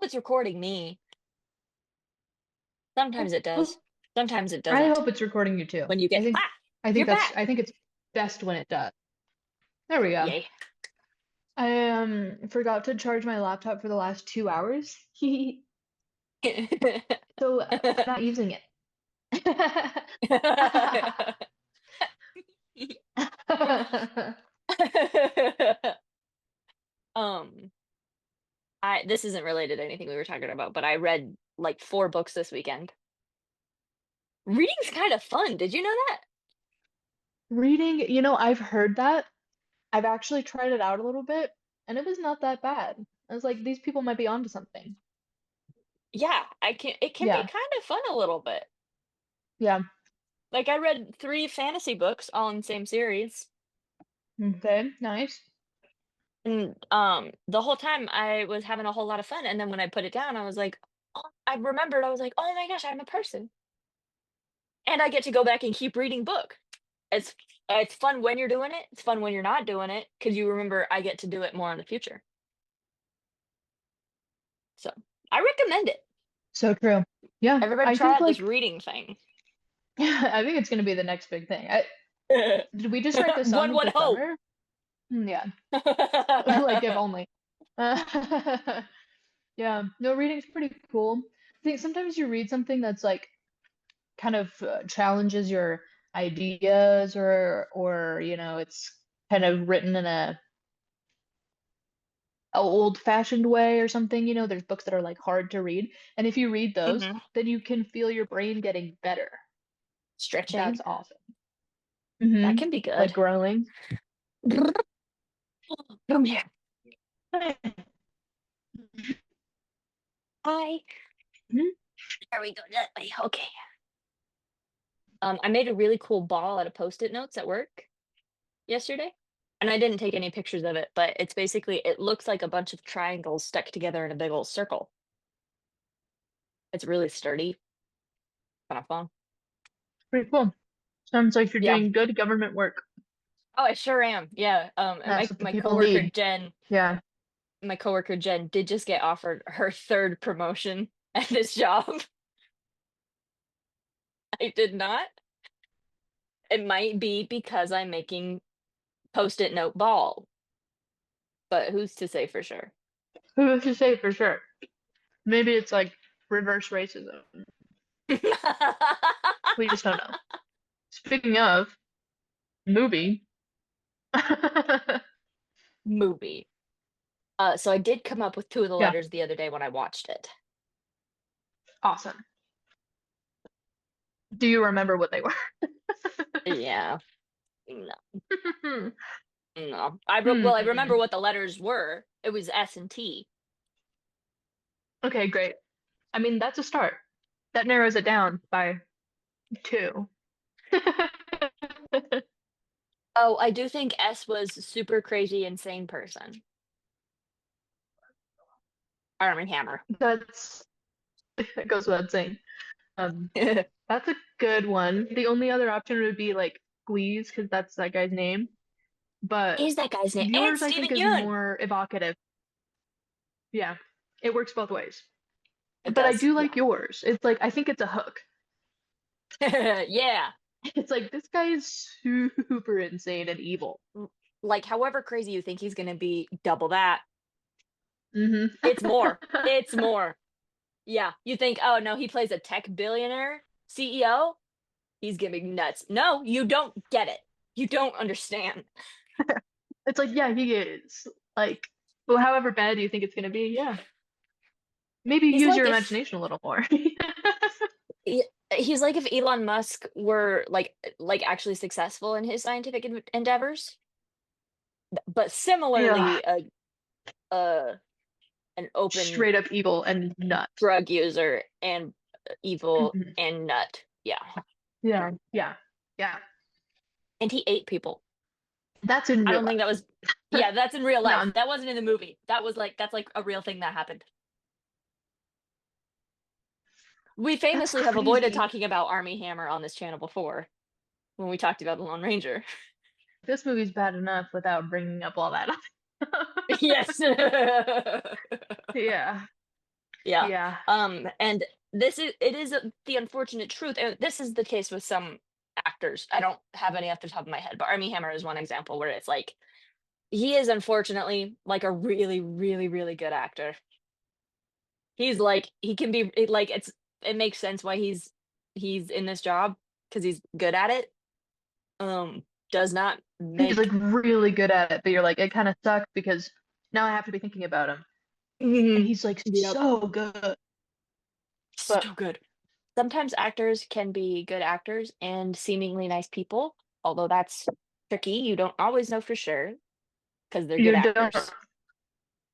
hope it's recording me. Sometimes it does. Sometimes it I doesn't. hope it's recording you too. When you get, I think you're that's back. I think it's best when it does. There we go. Yay. I forgot to charge my laptop for the last 2 hours. So I'm not using it. Um, this isn't related to anything we were talking about, but I read like 4 books this weekend. Reading's kind of fun. Did you know that? Reading, I've heard that. I've actually tried it out a little bit, and it was not that bad. I was like, these people might be onto something. Yeah, I can it can be Yeah, kind of fun a little bit. yeah. Like I read 3 fantasy books all in the same series. Okay, nice. And the whole time I was having a whole lot of fun. And then when I put it down, I was like, oh, I remembered, I was like, oh my gosh, I'm a person. And I get to go back and keep reading book. It's it's fun when you're doing it. It's fun when you're not doing it because you remember I get to do it more in the future. So I recommend it. So true. Yeah, Everybody I try think out this like reading thing. I think it's gonna be the next big thing. Did we just write this One song would this hope. summer? Yeah, like if only. Uh, yeah, no, reading's pretty cool. I think sometimes you read something that's like kind of challenges your ideas or it's kind of written in a old-fashioned way or something. There's books that are like hard to read, and if you read those, Mhm. then you can feel your brain getting better. Stretching. That's awesome. That Hmm. can be Like good. growing. Come here. Hi. Mhm. There we go. That way. Okay. I made a really cool ball out of Post-it notes at work yesterday, and I didn't take any pictures of it, but it's basically it looks like a bunch of triangles stuck together in a big old circle. It's really sturdy, kind of fun. Pretty cool. Sounds like you're Yeah. doing good government work. Oh, I sure am. Yeah. And That's my what the my people coworker need. Jen, Yeah. my coworker Jen did just get offered her third promotion at this job. I did not. It might be because I'm making Post-it note ball, but who's to say for sure? Who was to say for sure? Maybe it's like reverse racism. We just don't know. Speaking of movie, Movie. So I did come up with 2 of the yeah, letters the other day when I watched it. awesome. Do you remember what they were? Yeah. No, no. Well, I remember Hmm. what the letters were. It was S and T. Okay, great. I mean, that's a start. That narrows it down by two. Oh, I do think S was super crazy insane person. Arm and Hammer. That's that goes without saying. That's a good one. The only other option would be like Squeeze, because that's that guy's name. But Is that guy's name? And yours, I Steven think, is Yeun. more evocative. Yeah, it works both ways. It But I does. do Yeah. like yours. It's like I think it's a hook. Yeah. It's like this guy is super insane and evil. Like however crazy you think he's gonna be, double that. Hmm. It's more. It's more. Yeah. You think, oh no, he plays a tech billionaire CEO? He's gonna be nuts. No, you don't get it. You don't understand. It's like, yeah, he is. Like, well, however bad you think it's gonna be, yeah. Maybe He's use like your if imagination a little more. he- he's like if Elon Musk were like actually successful in his scientific endeavors, but Yeah, similarly a an open straight up evil and nuts. drug user and evil Mhm. and nut. Yeah. Yeah, yeah, yeah. And he ate people. That's in I real don't think that life. was yeah, that's in real life. No, That wasn't in the movie. That was like that's like a real thing that happened. We that's famously have avoided crazy. talking about Army Hammer on this channel before when we talked about the Lone Ranger. This movie's bad enough without bringing up all that. Yes. Yeah. Yeah. Yeah. And it is the unfortunate truth, and this is the case with some actors. I don't have any off the top of my head, but Armie Hammer is one example where it's like he is unfortunately like a really, really, really good actor. He's like he can be like it makes sense why he's in this job because he's good at it. Does not He's like make really good at it, but you're like, it kind of sucks because now I have to be thinking about him. And Mhm. he's like Yep. so good. But So good. Sometimes actors can be good actors and seemingly nice people, although that's tricky. You don't always know for sure because they're good you don't actors.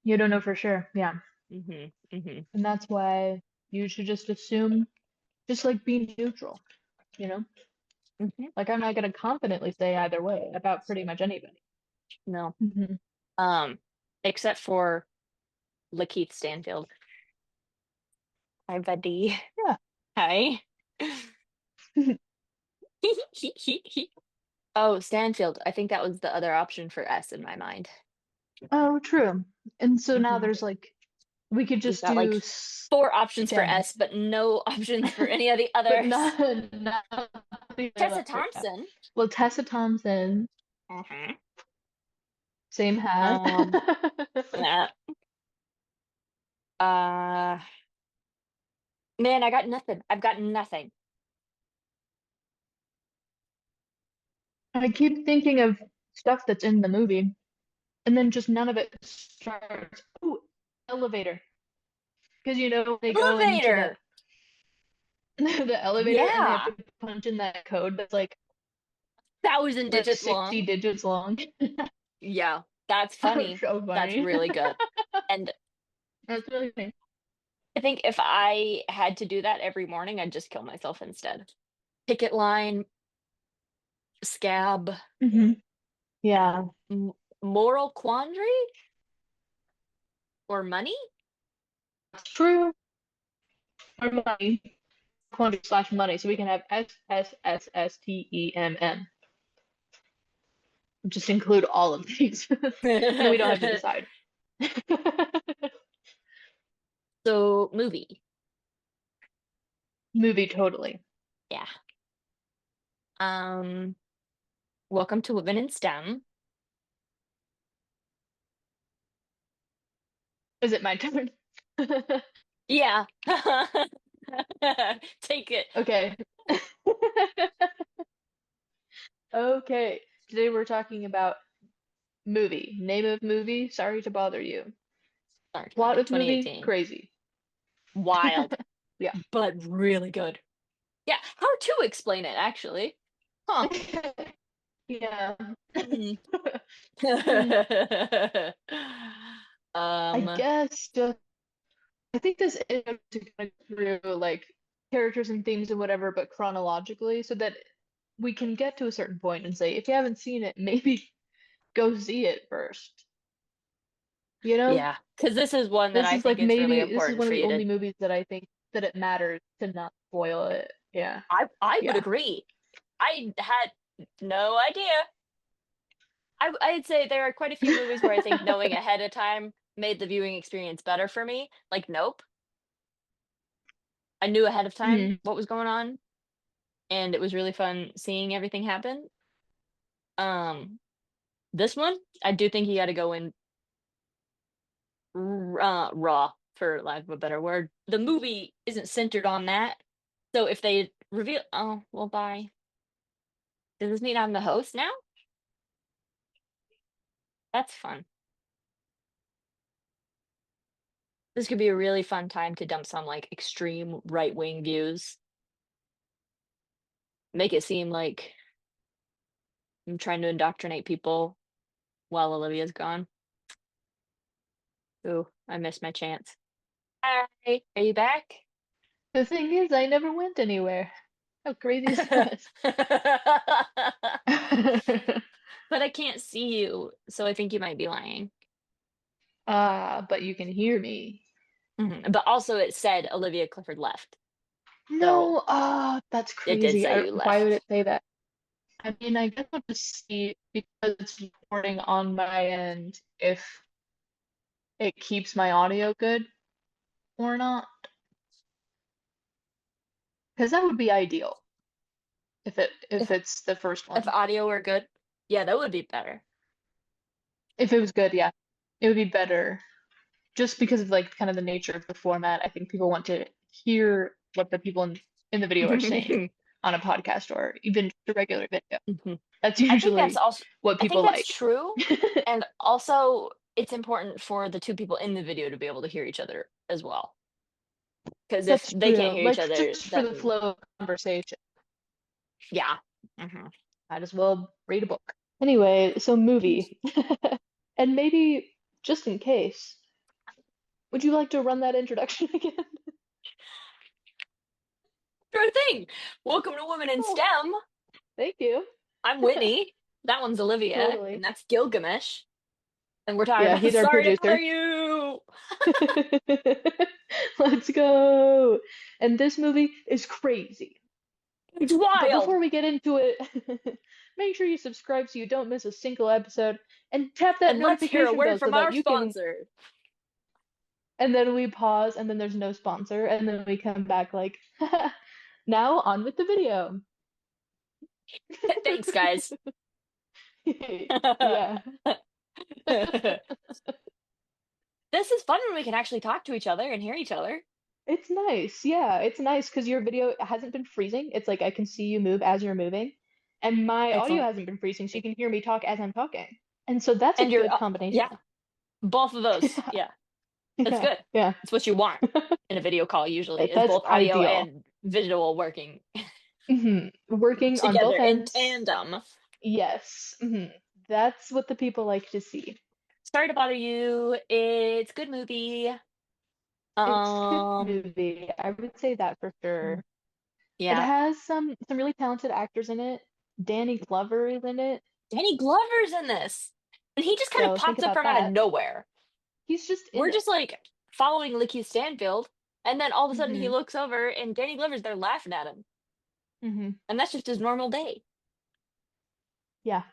you don't know for sure. Yeah. Mhm. Mhm. And that's why you should just assume, just like be neutral, you know? Mhm. Like I'm not gonna confidently say either way about pretty much anybody. No. Hmm. Um, except for Lakeith Stanfield. Hi, buddy. Yeah. Hi. Oh, Stanfield. I think that was the other option for S in my mind. Oh, true. And so now Mhm. there's like we could We've just got do like four options for STEM, S, but no options for any of the but others. not the Tessa other. Yeah. Thompson. Well, Tessa Thompson, Mhm. same hat. Nah. Uh, man, I got nothing. I've got nothing. I keep thinking of stuff that's in the movie, and then just none of it starts. Ooh, elevator. Because they go into the Elevator. the elevator and they have Yeah. to punch in that code that's Thousand like digits 60 long. digits long. Yeah. That's Oh, funny. so That's funny. really good. And That's really funny. I think if I had to do that every morning, I'd just kill myself instead. Picket line, scab, Hmm. Yeah, moral quandary, or money? that's true. Or money, quantity slash money. So we can have SSSSTEMM. Just include all of these. And then we don't have to decide. So, movie. Movie, totally. Yeah. Um, Welcome to Women in STEM. Is it my turn? Yeah. Take it. Okay. Okay. Today we're talking about movie. Name of movie, sorry to bother you. Sorry about Plot it. of movie, 2018. crazy. Wild, Yeah. but really good. Yeah, how to explain it, actually. Huh. Yeah. Mhm. Hmm. I Um, guess just I think this is to go through like characters and themes and whatever, but chronologically, so that we can get to a certain point and say, if you haven't seen it, maybe go see it first. You know? yeah, because this is one that This I is think like it's really maybe this is important one for of the you to. only movies that I think that it matters to not spoil it. Yeah. I would Yeah. agree. I had no idea. I'd say there are quite a few movies where I think knowing ahead of time made the viewing experience better for me. Like Nope, I knew ahead of time Mhm. what was going on, and it was really fun seeing everything happen. Um, this one, I do think you got to go in raw, for lack of a better word. The movie isn't centered on that, so if they reveal, oh well, bye. Does this mean I'm the host now? That's fun. This could be a really fun time to dump some like extreme right wing views. Make it seem like I'm trying to indoctrinate people while Olivia's gone. Ooh, I missed my chance. Hi, are you back? The thing is, I never went anywhere. How crazy is that? But I can't see you, so I think you might be lying. But you can hear me. But also it said Olivia Clifford left, so No, that's it did crazy. say you Why would left. it say that? I mean, I guess I'll just see because it's recording on my end if it keeps my audio good. or not? Because that would be ideal if If it's the first if one. audio were good, yeah, that would be better. If it was good, yeah, it would be better. Just because of like kind of the nature of the format, I think people want to hear what the people in the video are saying Mhm. on a podcast or even just a regular video. That's I think that's usually also what I think people that's like. true, and also it's important for the two people in the video to be able to hear each other as well. Because if That's they can't true. hear each Like other, just for the then flow of conversation, yeah. Hmm. might as well read a book. Anyway, so movie. And maybe just in case, would you like to run that introduction again? Sure thing. Welcome to Women in Oh, STEM. thank you. I'm Whitney. That one's Olivia, and Totally. that's Gilgamesh. And we're talking Yeah, about he's our Sorry to Bother producer. You. Let's go. And this movie is crazy. It's But wild. before we get into it, make sure you subscribe so you don't miss a single episode and tap that And let's hear a notification word bell so from that our you can. sponsor. And then we pause, and then there's no sponsor, and then we come back like, now on with the video. Thanks, guys. Yeah. This is fun when we can actually talk to each other and hear each other. It's nice. Yeah, it's nice because your video hasn't been freezing. It's like I can see you move as you're moving, and my audio Excellent. hasn't been freezing, so you can hear me talk as I'm talking. And so that's a And you're, good combination. yeah, both of those. Yeah, that's Yeah, good. yeah. It's what you want in a video call usually is That's both audio ideal. and visual working Working on together both in ends. tandem. Yes. That's what the people like to see. Sorry to bother you. It's good movie. It's a good Um, movie. I would say that for sure. It yeah, has some really talented actors in it. Danny Glover is in it. Danny Glover's in this, and he just kind of So think pops up about from out of that. nowhere. He's just in We're it. just like following Lakeith Stanfield, and then all of a sudden he hmm looks over and Danny Glover's there laughing at him, hmm and that's just his normal day. Yeah.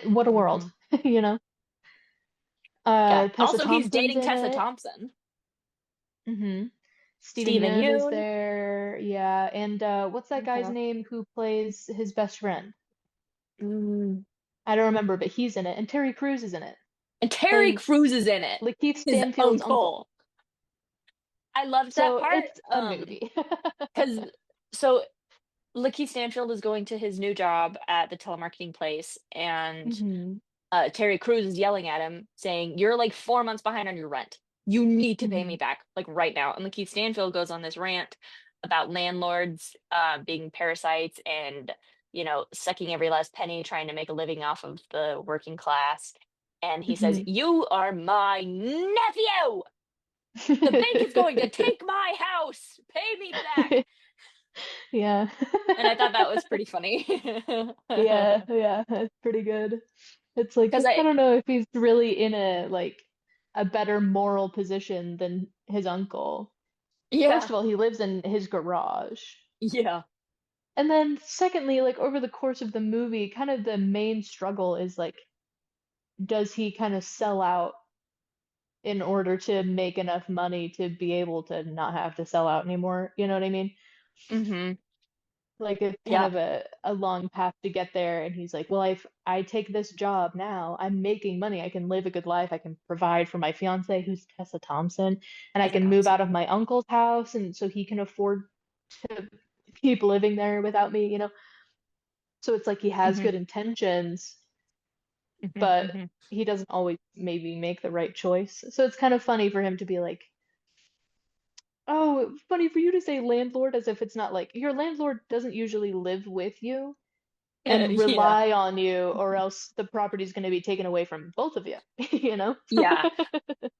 What a world, Hmm. you know? Yeah. Tessa Also, he's Thompson's dating in Tessa it. Thompson. hmm Stephen Steven Yeun is Yoon. there. Yeah. And what's that guy's Mhm. name who plays his best friend? Mm. I don't remember, but he's in it. And Terry Crews is in it, And Terry playing Crews is in it. Lakeith His Stanfield's uncle. uncle. I loved that So part. it's a movie. Because so Lakeith Stanfield is going to his new job at the telemarketing place, and hmm Terry Crews is yelling at him, saying, "You're like 4 months behind on your rent. You need to pay hmm me back, like right now." And Lakeith Stanfield goes on this rant about landlords being parasites and sucking every last penny, trying to make a living off of the working class. And he says, hmm "You are my nephew. The bank is going to take my house. Pay me back." Yeah. And I thought that was pretty funny. Yeah, yeah, that's pretty good. It's like Because I I, don't know if he's really in a better moral position than his uncle. First yeah, of all, he lives in his garage. yeah. And then secondly, like over the course of the movie, kind of the main struggle is like, does he kind of sell out in order to make enough money to be able to not have to sell out anymore? You know what I mean? Hmm. Like it's kind Yeah. of a long path to get there, and he's like, well, if I take this job now, I'm making money, I can live a good life, I can provide for my fiance who's Tessa Thompson, and I Tessa can move out Thompson. of my uncle's house, and so he can afford to keep living there without me, so it's like he has Hmm. good intentions, Hmm. but Hmm. he doesn't always maybe make the right choice, so it's kind of funny for him to be like, oh, funny for you to say landlord, as if it's not like your landlord doesn't usually live with you and Yeah. rely on you, or else the property's going to be taken away from both of you, you know? Yeah.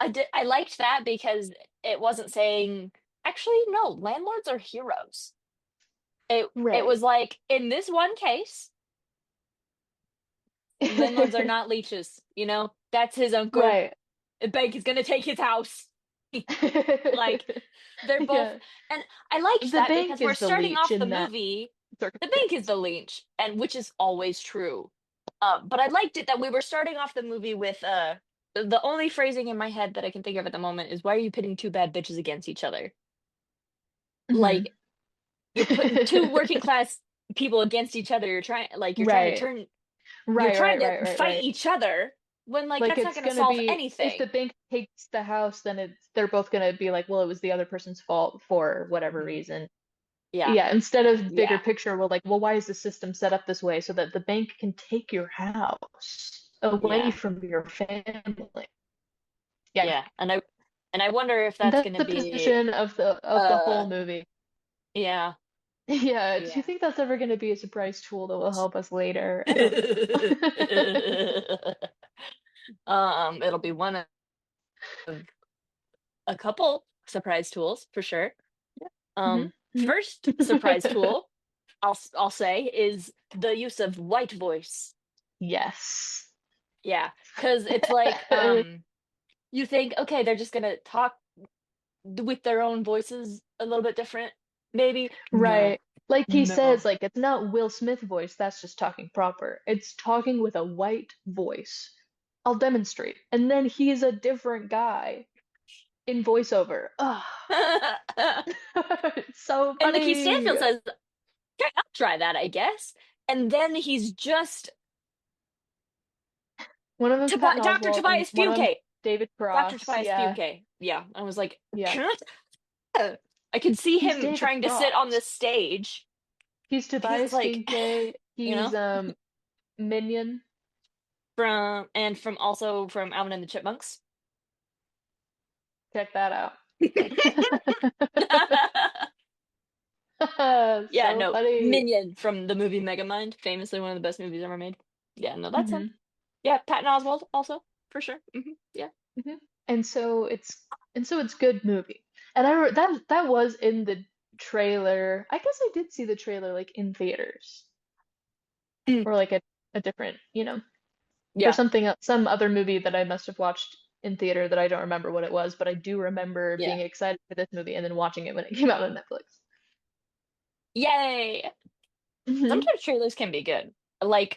I liked that because it wasn't saying, actually, no, landlords are heroes. It Right. was like, in this one case, landlords are not leeches, That's his uncle. Right. The bank is gonna take his house. Like, they're both, Yeah. and I liked The that bank because we're is the starting leech off the in that movie. The bank is circumstance. the leech, and which is always true. But I liked it that we were starting off the movie with the only phrasing in my head that I can think of at the moment is, "Why are you pitting two bad bitches against each other?" Hmm. Like, you're putting two working class people against each other, Right. you're Right, trying right, to right, right, fight right. each other when, like, Like that's not it's gonna gonna solve be if the anything. bank takes the house, then they're both gonna be like, well, it was the other person's fault for whatever Mhm. reason. Yeah, Yeah, instead of bigger yeah, picture, we're like, well, why is the system set up this way so that the bank can take your house away yeah, from your family? Yeah. yeah, and I wonder if And that's that's gonna the be, position of the uh whole movie. yeah, Yeah, do you yeah. think that's ever going to be a surprise tool that will help us later? I don't know. It'll be one of a couple surprise tools for sure. Hmm. Hmm. First surprise tool I'll say is the use of white voice. Yes. Yeah, because it's like, you think, okay, they're just gonna talk with their own voices a little bit different, maybe. No, Right. Like he says, no. like it's not Will Smith voice, that's just talking proper. It's talking with a white voice. I'll demonstrate. And then he's a different guy in voiceover. Ugh. It's so And Lakeith funny. Stanfield says, "Okay, I'll try that, I guess." And then he's just One of them's Patton Dr. Oswalt and Tobias one of them's Fugate. David Dr. Cross. Tobias Yeah. Fugate. Yeah, I was like, Yeah. can I could see He's him David trying to sit on Cross. this stage. He's He's Tobias like, Fugate. you He's know, Minion. from also from Alvin and the Chipmunks. Check that out. Yeah, So no, funny. Minion from the movie Megamind, famously one of the best movies ever made. Yeah, no, that's him. Hmm. Yeah, Patton Oswalt also for sure. Yeah, Hmm. And so it's good movie. And that was in the trailer. I guess I did see the trailer like in theaters Mm, or like a different, for yeah, something some other movie that I must have watched in theater that I don't remember what it was, but I do remember being yeah. excited for this movie and then watching it when it came out on Netflix. Yay! Hmm. Sometimes trailers can be good. Like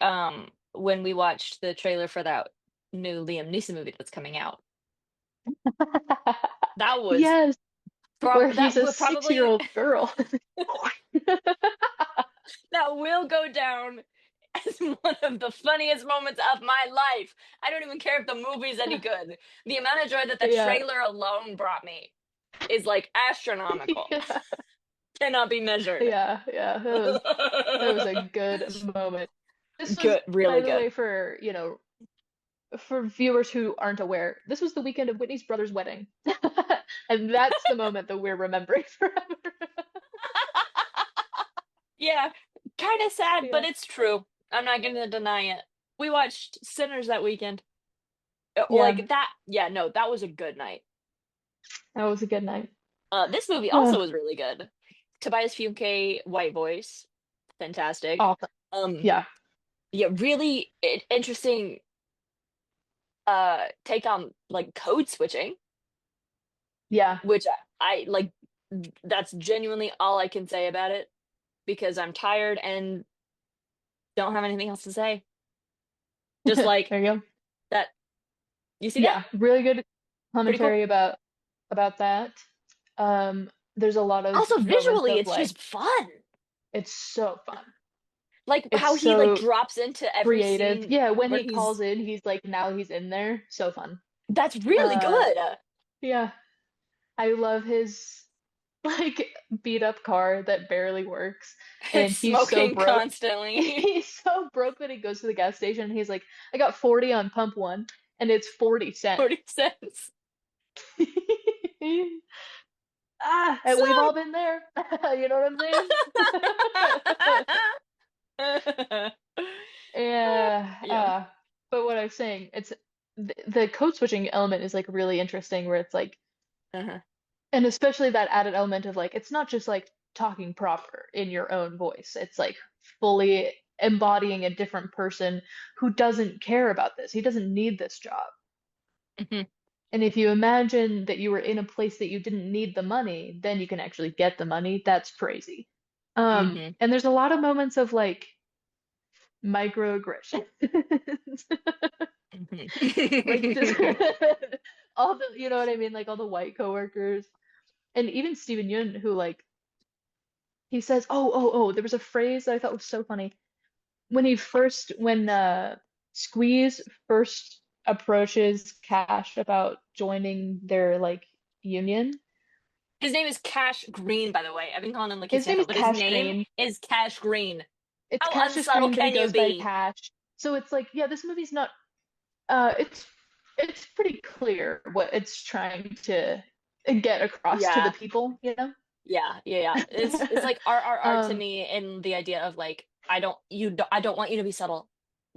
when we watched the trailer for that new Liam Neeson movie that's coming out. That was Yes, where that he's a will probably 6-year-old girl. that will go down as one of the funniest moments of my life. I don't even care if the movie's any good. The amount of joy that the Yeah. trailer alone brought me is like astronomical. Yeah. Cannot be measured. Yeah, yeah. That was a good moment. This was, Good, really by the good. way, for viewers who aren't aware, this was the weekend of Whitney's brother's wedding. And that's the moment that we're remembering forever. Yeah, kind of sad, but Yeah. it's true. I'm not gonna deny it. We watched Sinners that weekend. Yeah, Like that. Yeah, no, that was a good night. that was a good night. This movie Uh, also was really good. Tobias Funke, white voice, fantastic. awesome. Um, Yeah. yeah, really interesting take on like code switching, Yeah. which I like. That's genuinely all I can say about it because I'm tired and don't have anything else to say. Just like There you go. that. You see that? Yeah, really good Pretty cool. commentary about that. There's a lot of Also, moments visually, of it's like just fun. it's so fun. Like It's how he like so drops into every creative. scene Yeah, when where he he's calls in, he's like now he's in there. So fun. that's really Uh good. yeah. I love his like beat up car that barely works It's and he's so smoking broke. constantly. He's so broke that he goes to the gas station and he's like, I got 40 on pump one and it's 40 cents. 40 cents. And So we've all been there. You know what I'm saying? Yeah. yeah. But what I was saying, it's the code switching element is like really interesting where it's like, Uh-huh. and especially that added element of like, it's not just like talking proper in your own voice. It's like fully embodying a different person who doesn't care about this. He doesn't need this job. Mhm. And if you imagine that you were in a place that you didn't need the money, then you can actually get the money. That's crazy. Mhm. And there's a lot of moments of like microaggressions. Like just Mhm. all the, you know what I mean? Like all the white coworkers. And even Steven Yeun, who like he says, there was a phrase that I thought was so funny. When Squeeze first approaches Cash about joining their like union, His name is Cash Green, by the way. I've been calling him Lakeith his name is Stanfield, but his Cash name Green. is Cash Green. It's How Cassius unsubtle Green, but he can you goes by be? Cash. So it's like, yeah, this movie's not it's pretty clear what it's trying to get across to the Yeah, people, you know? yeah. It's like R to Um, me in the idea of like I don't want you to be subtle,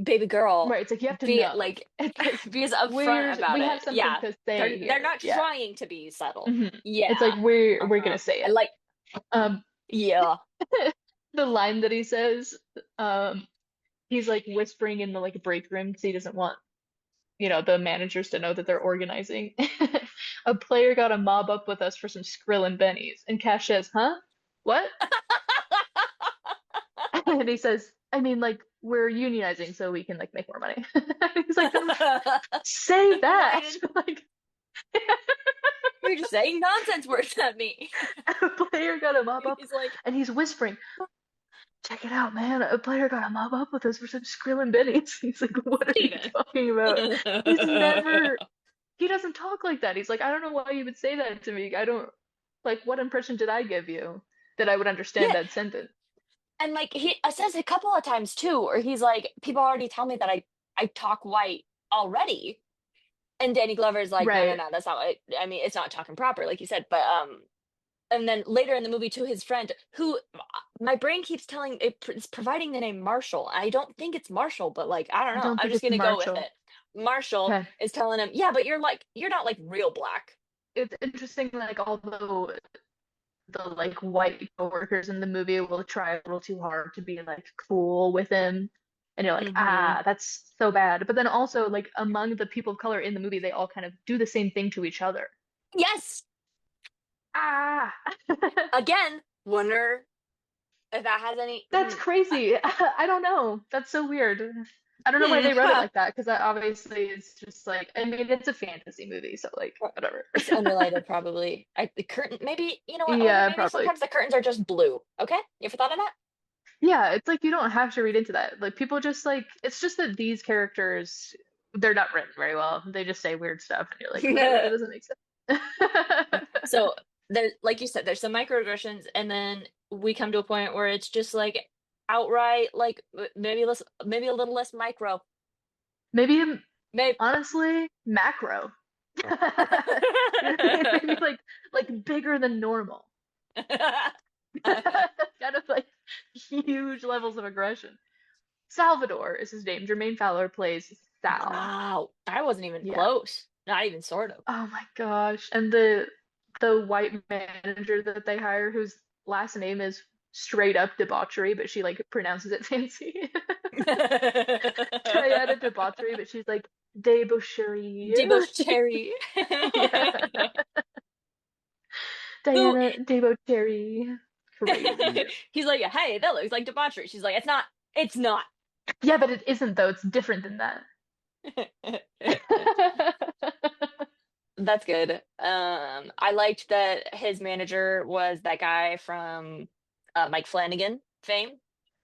baby girl. right, it's like you have to Be know. like It's like be as upfront about we it. have something Yeah, to say they're here. not Yeah. trying to be subtle. hmm It's like Yeah, we're gonna say I it. like Um, yeah. the line that he says, um, he's like whispering in the like break room because he doesn't want, the managers to know that they're organizing. A player got a mob up with us for some skrill and bennies. And Cash says, huh? What? And he says, I mean, like, we're unionizing so we can like make more money. He's like, then say Why that. did Like, you're just saying nonsense words at me? a player got a mob up He's like, and he's whispering, check it out, man. A player got a mob up with us for some skrill and bennies. He's like, what are you Steven. talking about? He's never he doesn't talk like that. He's like, I don't know why you would say that to me. I don't like what impression did I give you that I would understand Yeah, that sentence? and like he says a couple of times too, or he's like, people already tell me that I talk white already, and Danny Glover's like, Right. no, that's not what I mean. It's not talking proper, like you said, but and then later in the movie to his friend, who my brain keeps telling it's providing the name Marshall. I don't think it's Marshall, but like I don't I know. don't I'm think just it's gonna go with Marshall. it. Marshall Okay. is telling him, yeah, but you're not like real black. It's interesting, like although the like white coworkers in the movie will try a little too hard to be like cool with him. And you're like, Hmm. that's so bad. But then also like among the people of color in the movie, they all kind of do the same thing to each other. Yes. Ah, Again, wonder if that has any. that's crazy. I don't know. That's so weird. I don't know why they wrote it Huh. like that because that obviously is just like, I mean, it's a fantasy movie, so like whatever. It's unrelated, probably. The curtain, maybe, you know what, Olivia, Yeah, maybe probably. sometimes the curtains are just blue. Okay? You ever thought of that? Yeah, it's like you don't have to read into that. Like people just like it's just that these characters they're not written very well. They just say weird stuff and you're like, whatever, that doesn't make sense. So there, like you said, there's some microaggressions, and then we come to a point where it's just like outright, like maybe a little less micro. Maybe Maybe. honestly, macro. Maybe like bigger than normal. Kind of like huge levels of aggression. Salvador is his name. Jermaine Fowler plays Sal. Wow, I wasn't even Yeah. close. Not even sort of. Oh my gosh. And the white manager that they hire whose last name is straight up debauchery, but she like pronounces it fancy. Triada debauchery, but she's like debauchery. Debauchery. Yeah. Who Diana debauchery. Crazy. he's like, hey, that looks like debauchery. She's like, it's not. It's not. Yeah, but it isn't though. It's different than that. That's good. I liked that his manager was that guy from Mike Flanagan fame.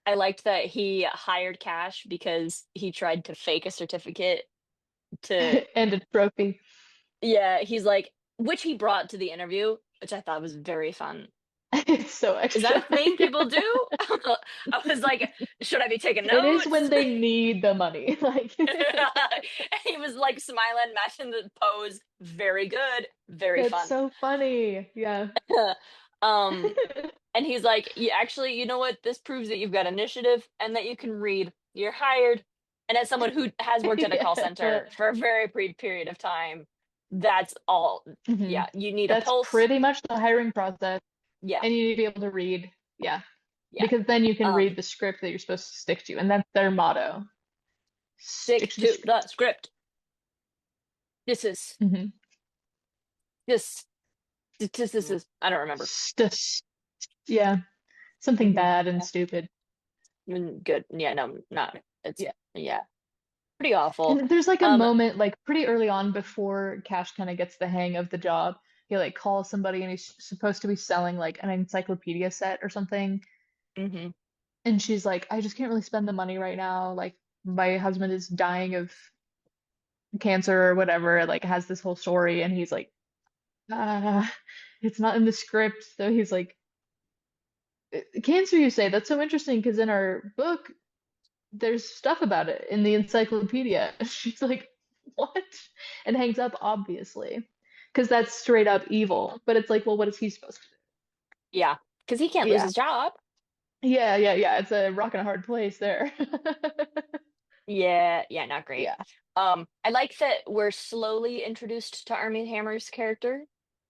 I liked that he hired Cash because he tried to fake a certificate to, And a trophy. yeah, he's like, which he brought to the interview, which I thought was very fun. It's so Is that a extra. thing Yeah. people do? I was like, should I be taking It is when notes? they need the money. Like He was like smiling, matching the pose. Very good, very that's fun. so funny. Yeah. um, and he's like, yeah, actually, you know what? This proves that you've got initiative and that you can read. You're hired. And as someone who has worked in a call Yeah. center for a very brief period of time, that's all. hmm Yeah, you need a That's pulse. pretty much the hiring process, Yeah, and you need to be able to read. Yeah, yeah. because then you can read Um, the script that you're supposed to stick to, and that's their motto. Stick Stick to the to the script. script. This is hmm this. This is. I don't remember. Yeah, something Mhm. bad and stupid. Good. Yeah, no, not. It's Yeah. yeah, pretty awful. And there's like a Um, moment like pretty early on before Cash kind of gets the hang of the job. He like calls somebody and he's supposed to be selling like an encyclopedia set or something. mhm. And she's like, I just can't really spend the money right now. Like my husband is dying of cancer or whatever, like has this whole story. And he's like, it's not in the script. So he's like, cancer, you say? That's so interesting because in our book, there's stuff about it in the encyclopedia. She's like, what? And hangs up, obviously, because that's straight up evil. But it's like, well, what is he supposed to Yeah, because he can't do? lose Yeah. his job. Yeah. It's a rock and a hard place there. Yeah, yeah, not great. Yeah. I like that we're slowly introduced to Armie Hammer's character,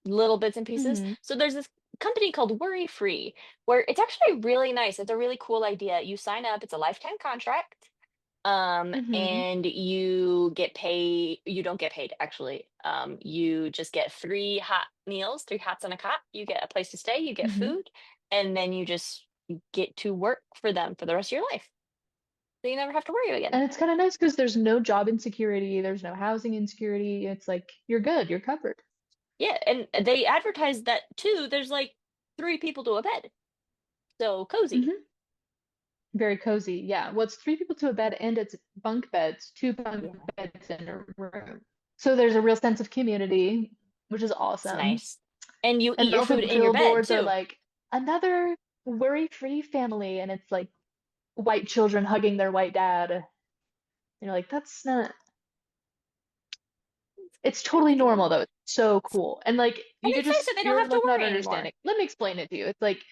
little bits and pieces. hmm So there's this company called Worry Free, where it's actually really nice. It's a really cool idea. You sign up, it's a lifetime contract, hmm and you don't get paid actually. You just get three hot meals, three hots on a cot. You get a place to stay, you get hmm food, and then you just get to work for them for the rest of your life. So you never have to worry again. And it's kind of nice because there's no job insecurity, there's no housing insecurity. It's like you're good, you're covered. Yeah, and they advertise that too. There's like three people to a bed. So cozy. hmm Very cozy. Yeah. Well, it's three people to a bed and it's bunk beds, two bunk Yeah. beds in a room. So there's a real sense of community, which is It's awesome. nice. And you eat And your all the food in your bed billboards are too. like, another worry-free family. And it's like white children hugging their white dad. And you're like, that's not, it's Kind of totally normal adorable. though. It's so cool. And like, And you could it's nice just, that they don't you're have to like not worry anymore. understanding. Let me explain it to you. It's like,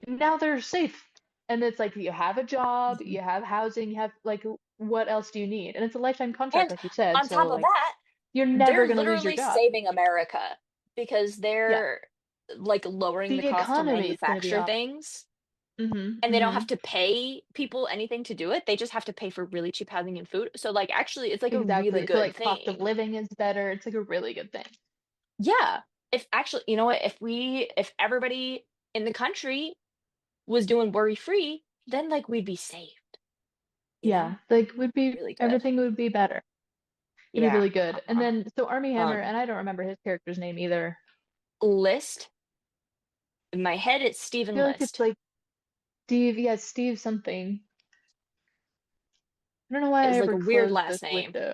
now they're safe. And it's like, you have a job, Mhm. you have housing, you have like, what else do you need? And it's a lifetime contract, And like you said. on So top of like, that, you're they're never going to lose your literally job. saving America because Yeah. they're like lowering the The cost to economy is going to be manufacture awesome. things. And they don't have hmm to pay people anything to do it. They just have to pay for really cheap housing and food. So like actually it's like a really Exactly. So good like cost of thing. living is better. It's like a really good thing. Yeah. If actually, you know what, if everybody in the country was doing worry free, then like we'd be saved, you know? Yeah. Like would be Really good. everything would be better. It'd be Yeah. really good. And then so Army Hammer, Um and I don't remember his character's name either. List. In my head it's I Stephen feel like it's List. like Steve, yeah, Steve something. I don't know why I It's like ever a weird closed last this name. window.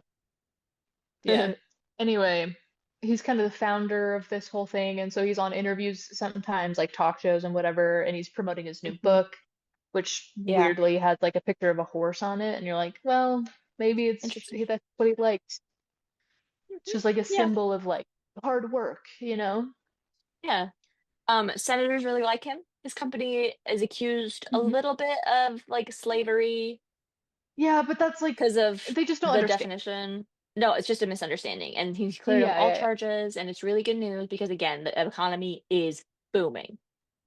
Yeah. Anyway, he's kind of the founder of this whole thing, and so he's on interviews sometimes, like talk shows and whatever, and he's promoting his new Mhm. book, which Yeah. weirdly has like a picture of a horse on it, and you're like, well, maybe Interesting. that's what he likes. It's Mhm. just like a Yeah. symbol of like hard work, you know? Yeah. Senators really like him. His company is accused a hmm little bit of like slavery Yeah, but that's like because of they just don't the understand. definition. No, it's just a misunderstanding. And he's cleared up all Yeah. charges, and it's really good news because again, the economy is booming.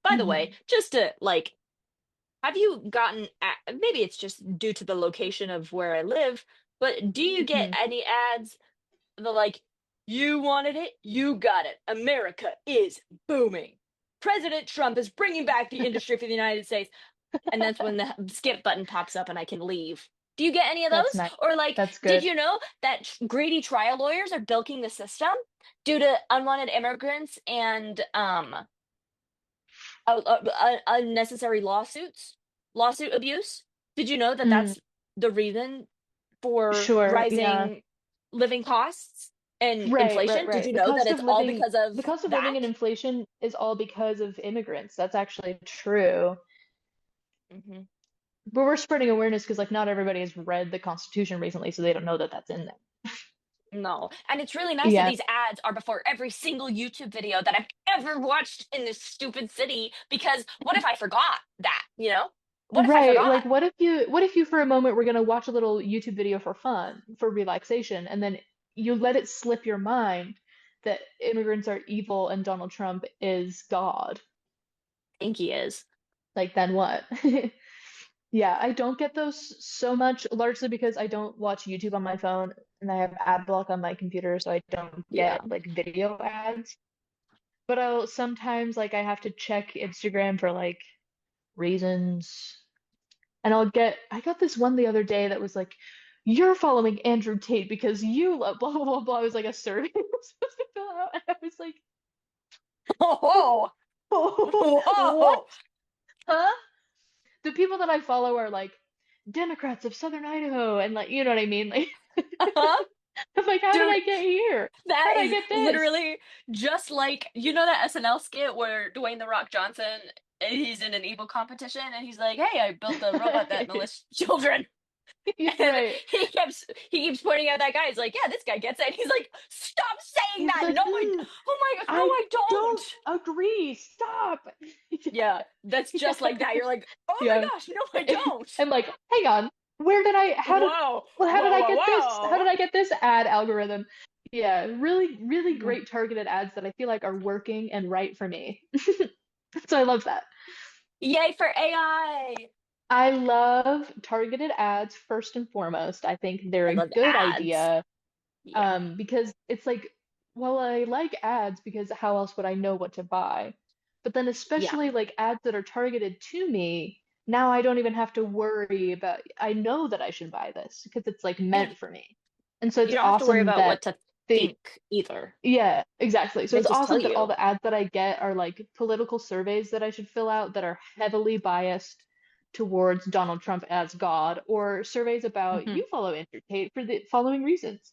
By the way, hmm just to like, have you gotten maybe it's just due to the location of where I live, but do you get hmm any ads the like, you wanted it, you got it. America is booming. President Trump is bringing back the industry for the United States. And that's when the skip button pops up and I can leave. Do you get any of That's those? nice. Or like, That's did good. you know that greedy trial lawyers are bilking the system due to unwanted immigrants and unnecessary lawsuit abuse? Did you know that Mm, that's the reason for sure. Yeah. rising living costs and Right. inflation? Did Right. you know that it's all because of The cost of living that? and inflation is all because of immigrants. That's actually true. Hmm. But we're spreading awareness because like not everybody has read the Constitution recently, so they don't know that that's in there. No. And it's really nice that Yeah. these ads are before every single YouTube video that I've ever watched in this stupid city because what if I forgot that, you know? What if I Right. forgot? Like what if you for a moment were gonna watch a little YouTube video for fun, for relaxation, and then you let it slip your mind that immigrants are evil and Donald Trump is God. I think he is. Like then what? Yeah, I don't get those so much, largely because I don't watch YouTube on my phone and I have ad block on my computer, so I don't Yeah. get like video ads. But I'll sometimes like I have to check Instagram for like reasons. and I got this one the other day that was like, you're following Andrew Tate because you love blah blah blah blah. It was like a survey I was supposed to fill out, and I was like, Oh, what? whoa. Huh? The people that I follow are like Democrats of Southern Idaho, and like, you know what I mean? Like, Uh-huh. I'm like, how did Dude, I get here? How that did I is get this? literally just like that SNL skit where Dwayne the Rock Johnson he's in an evil competition and he's like, "Hey, I built a robot that molests children." You're And right. he keeps pointing out that guy. He's like, "Yeah, this guy gets it." And he's like, "Stop saying He's that!" like, No, oh my gosh, no, I I don't. don't agree. Stop. Yeah, that's just like that. You're like, "Oh my Yeah. gosh, no, I don't." I'm like, hang on. Where did I, how did, Whoa, well, how did whoa, I whoa, get this? How did whoa. I get this ad algorithm? Yeah, really, really great targeted ads that I feel like are working and right for me. So I love that. Yay for AI. I love targeted ads first and foremost. I think they're I a love good ads. idea, Yeah, because it's like, well, I like ads because how else would I know what to buy? But then, yeah. especially like ads that are targeted to me, now I don't even have to worry about, I know that I should buy this because it's like Yeah, meant for me. And so it's you don't have to worry awesome about that what to they, think either. yeah, exactly. So They it's just tell awesome that all you. the ads that I get are like political surveys that I should fill out that are heavily biased towards Donald Trump as God, or surveys about Hmm. you follow Andrew Tate for the following reasons.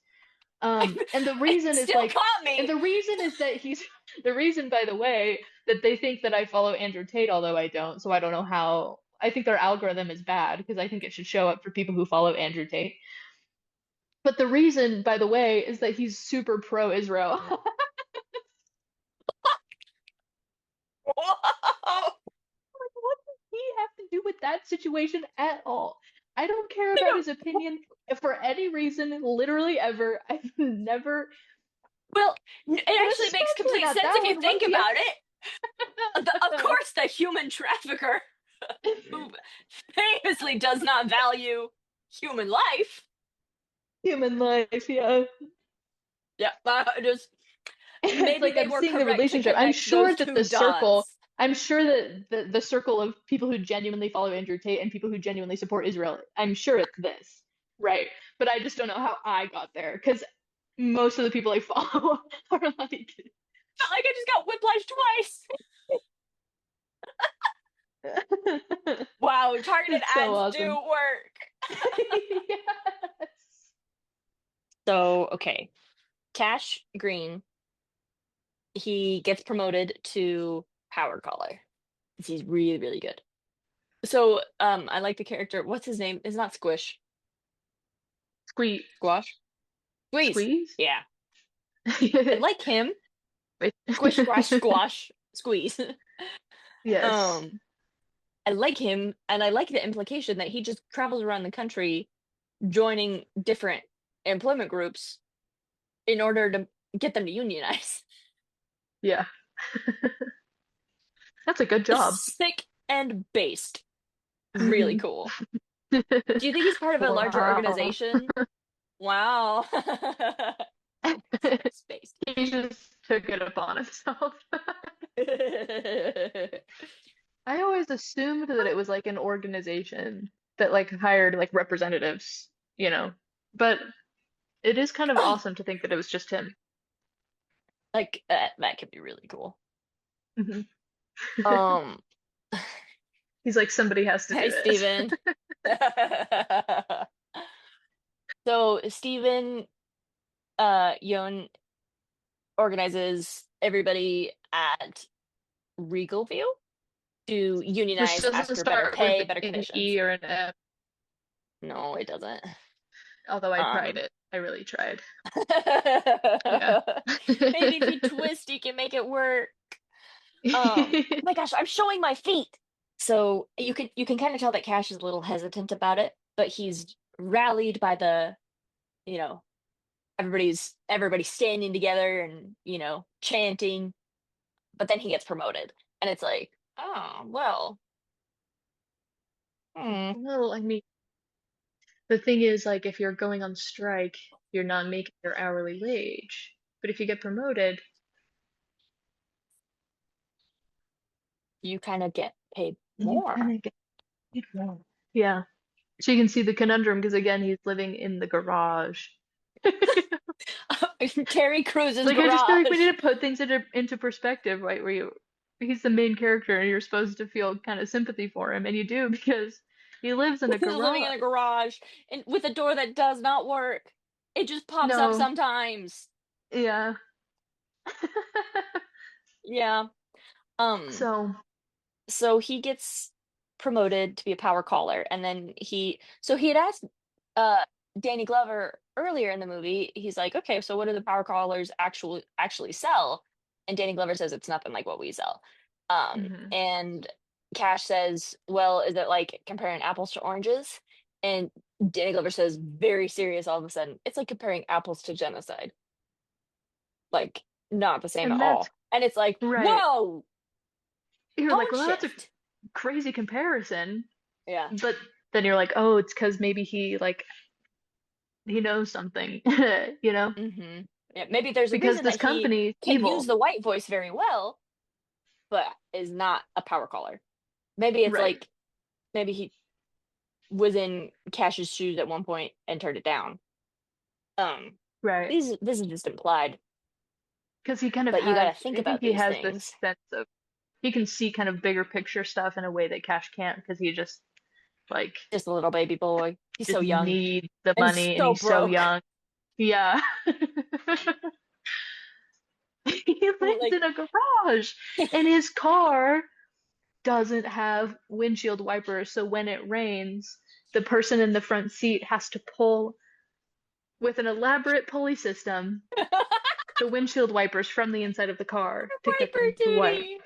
And the It reason is still like, caught and me. the reason is that he's the reason, by the way, that they think that I follow Andrew Tate, although I don't. So I don't know how. I think their algorithm is bad because I think it should show up for people who follow Andrew Tate. But the reason, by the way, is that he's super pro-Israel. Whoa. Like, what does he have to do with that situation at all? I don't care Like about his opinion for any reason, literally ever. I've never, well, it and actually makes especially complete not sense that if you one. What think does he have about it. Of to course, the human trafficker who famously does not value human life. human life? Yeah. Yeah, just It's maybe like they I'm were seeing the correct to relationship. connect those two dots. I'm sure that the circle of people who genuinely follow Andrew Tate and people who genuinely support Israel, I'm sure it's this, right? But I just don't know how I got there because most of the people I follow are like, Felt like I just got whiplash twice. Wow, targeted it's so ads do awesome. work. Yes. So, okay, Cash Green, he gets promoted to Power Caller. He's really, really good. So, I like the character. What's his name? It's not Squish. Squeeze. Squash? Squeeze. Squeeze? Yeah. I like him. Wait. Squish, squash, squash, squeeze. Yes. Um, I like him, and I like the implication that he just travels around the country joining different employment groups in order to get them to unionize. Yeah. That's a good job. Sick and based. Really Hmm. cool. Do you think he's part of a larger Wow. organization? Wow. Space. He just took it upon himself. I always assumed that it was like an organization that like hired like representatives, you know. But it is kind of awesome to think that it was just him. Like that could be really cool. Mhm. Um, He's like, somebody has to hey do this. Steven. So Steven Yeun organizes everybody at Regalview to Which unionize, ask doesn't for better start with pay, better an conditions. E or an F, No, it doesn't. although I tried Um it. I really tried. Yeah. maybe if you twist you can make it work. Oh my gosh, I'm showing my feet. So you can kind of tell that Cash is a little hesitant about it, but he's rallied by the, you know, everybody's standing together and, chanting, but then he gets promoted. And it's like, oh, well, hmm. Well, I mean, the thing is, like, if you're going on strike, you're not making your hourly wage. But if you get promoted, You kind of get paid you more. kind of get paid more. Yeah. So you can see the conundrum because again, he's living in the garage. Terry Crews's Like I just feel like we garage. need to put things into perspective, right? Where he's the main character and you're supposed to feel kind of sympathy for him, and you do because he lives in a He's living in garage. a garage and with a door that does not work. It just pops up No, sometimes. yeah. Yeah. Um, So, so he gets promoted to be a power caller, and then he had asked uh Danny Glover earlier in the movie. He's like, okay, so what do the power callers actually sell? And Danny Glover says it's nothing like what we sell. mhm. And Cash says, well, is it like comparing apples to oranges? And Danny Glover says, very serious all of a sudden, it's like comparing apples to genocide. Like, not the same at And that's all. And it's like, right. whoa, You're like, tone well, that's a shift. crazy comparison, Yeah. but then you're like, oh, it's because maybe he knows something, you know? Hmm. Yeah, maybe there's a Because reason this that he company's can use evil. the white voice very well, but is not a power caller. Maybe it's Right, like maybe he was in Cash's shoes at one point and turned it down. Um, right. this is just implied, Because he kind of but you got has, to think I think about he these has this things. sense of, he can see kind of bigger picture stuff in a way that Cash can't because he just, like, Just a little baby boy. He's so just young needs the and money and so he's so broke. young. Yeah. He lives Like, in a garage and his car doesn't have windshield wipers, so when it rains, the person in the front seat has to pull with an elaborate pulley system the windshield wipers from the inside of the car to get wiper them to wipe. duty,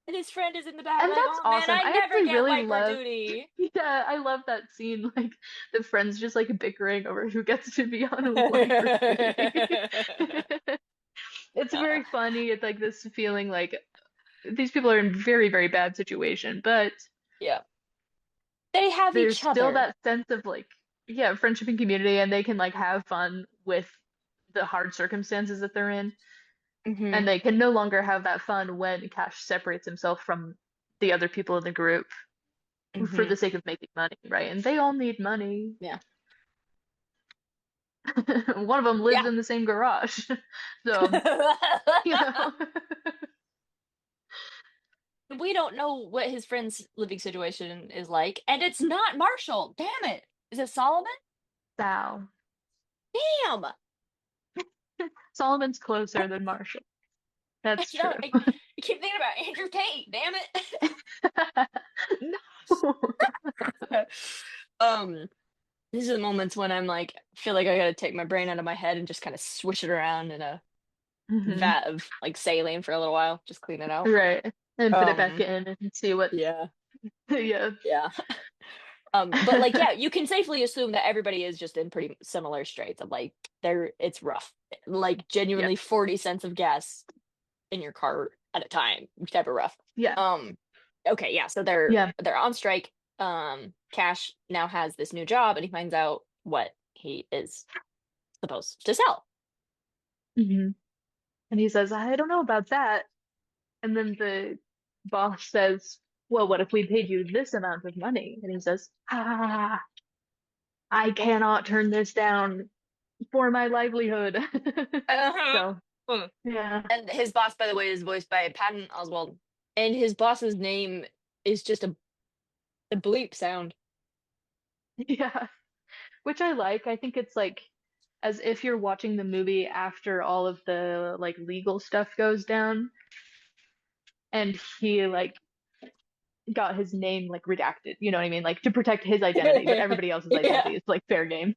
and his friend is in the back, And like, that's oh man, awesome. I I never actually get really wiper love, duty. yeah, I love that scene, like the friends just like bickering over who gets to be on a wiper duty. It's very funny. It's like this feeling like these people are in very, very bad situation, but Yeah, they have there's each still other. that sense of like, yeah, friendship and community, and they can like have fun with the hard circumstances that they're in. Hmm. And they can no longer have that fun when Cash separates himself from the other people in the group for Hmm. the sake of making money, right? And they all need money. Yeah. One of them lives Yeah. in the same garage. So, you know, We don't know what his friend's living situation is like, and it's not Marshall. Damn it. Is it Solomon? Sal. Damn. Solomon's closer than Marshall. That's You know, true. I keep thinking about Andrew Tate. Damn No. it. um, these are the moments when I'm like, feel like I gotta take my brain out of my head and just kind of swish it around in a Hmm. vat of like saline for a little while, just clean it out. Right. And put it back Um, in and see what, yeah, yeah. yeah. But like, yeah, you can safely assume that everybody is just in pretty similar straits of like, it's rough. Like, Yeah. genuinely 40 cents of gas in your car at a time, type of rough. Yeah. Um, okay, yeah, so they're Yeah. they're on strike. Cash now has this new job, and he finds out what he is supposed to sell. Hmm. And he says, I don't know about that. And then the boss says, well, what if we paid you this amount of money? And he says, I cannot turn this down for my livelihood. Uh-huh. So, Mm. yeah. And his boss, by the way, is voiced by Patton Oswalt, and his boss's name is just a bleep sound. Yeah. Which I like. I think it's like as if you're watching the movie after all of the like legal stuff goes down and he like got his name like redacted. You know what I mean? Like to protect his identity, but everybody else's Yeah. identity is like fair game.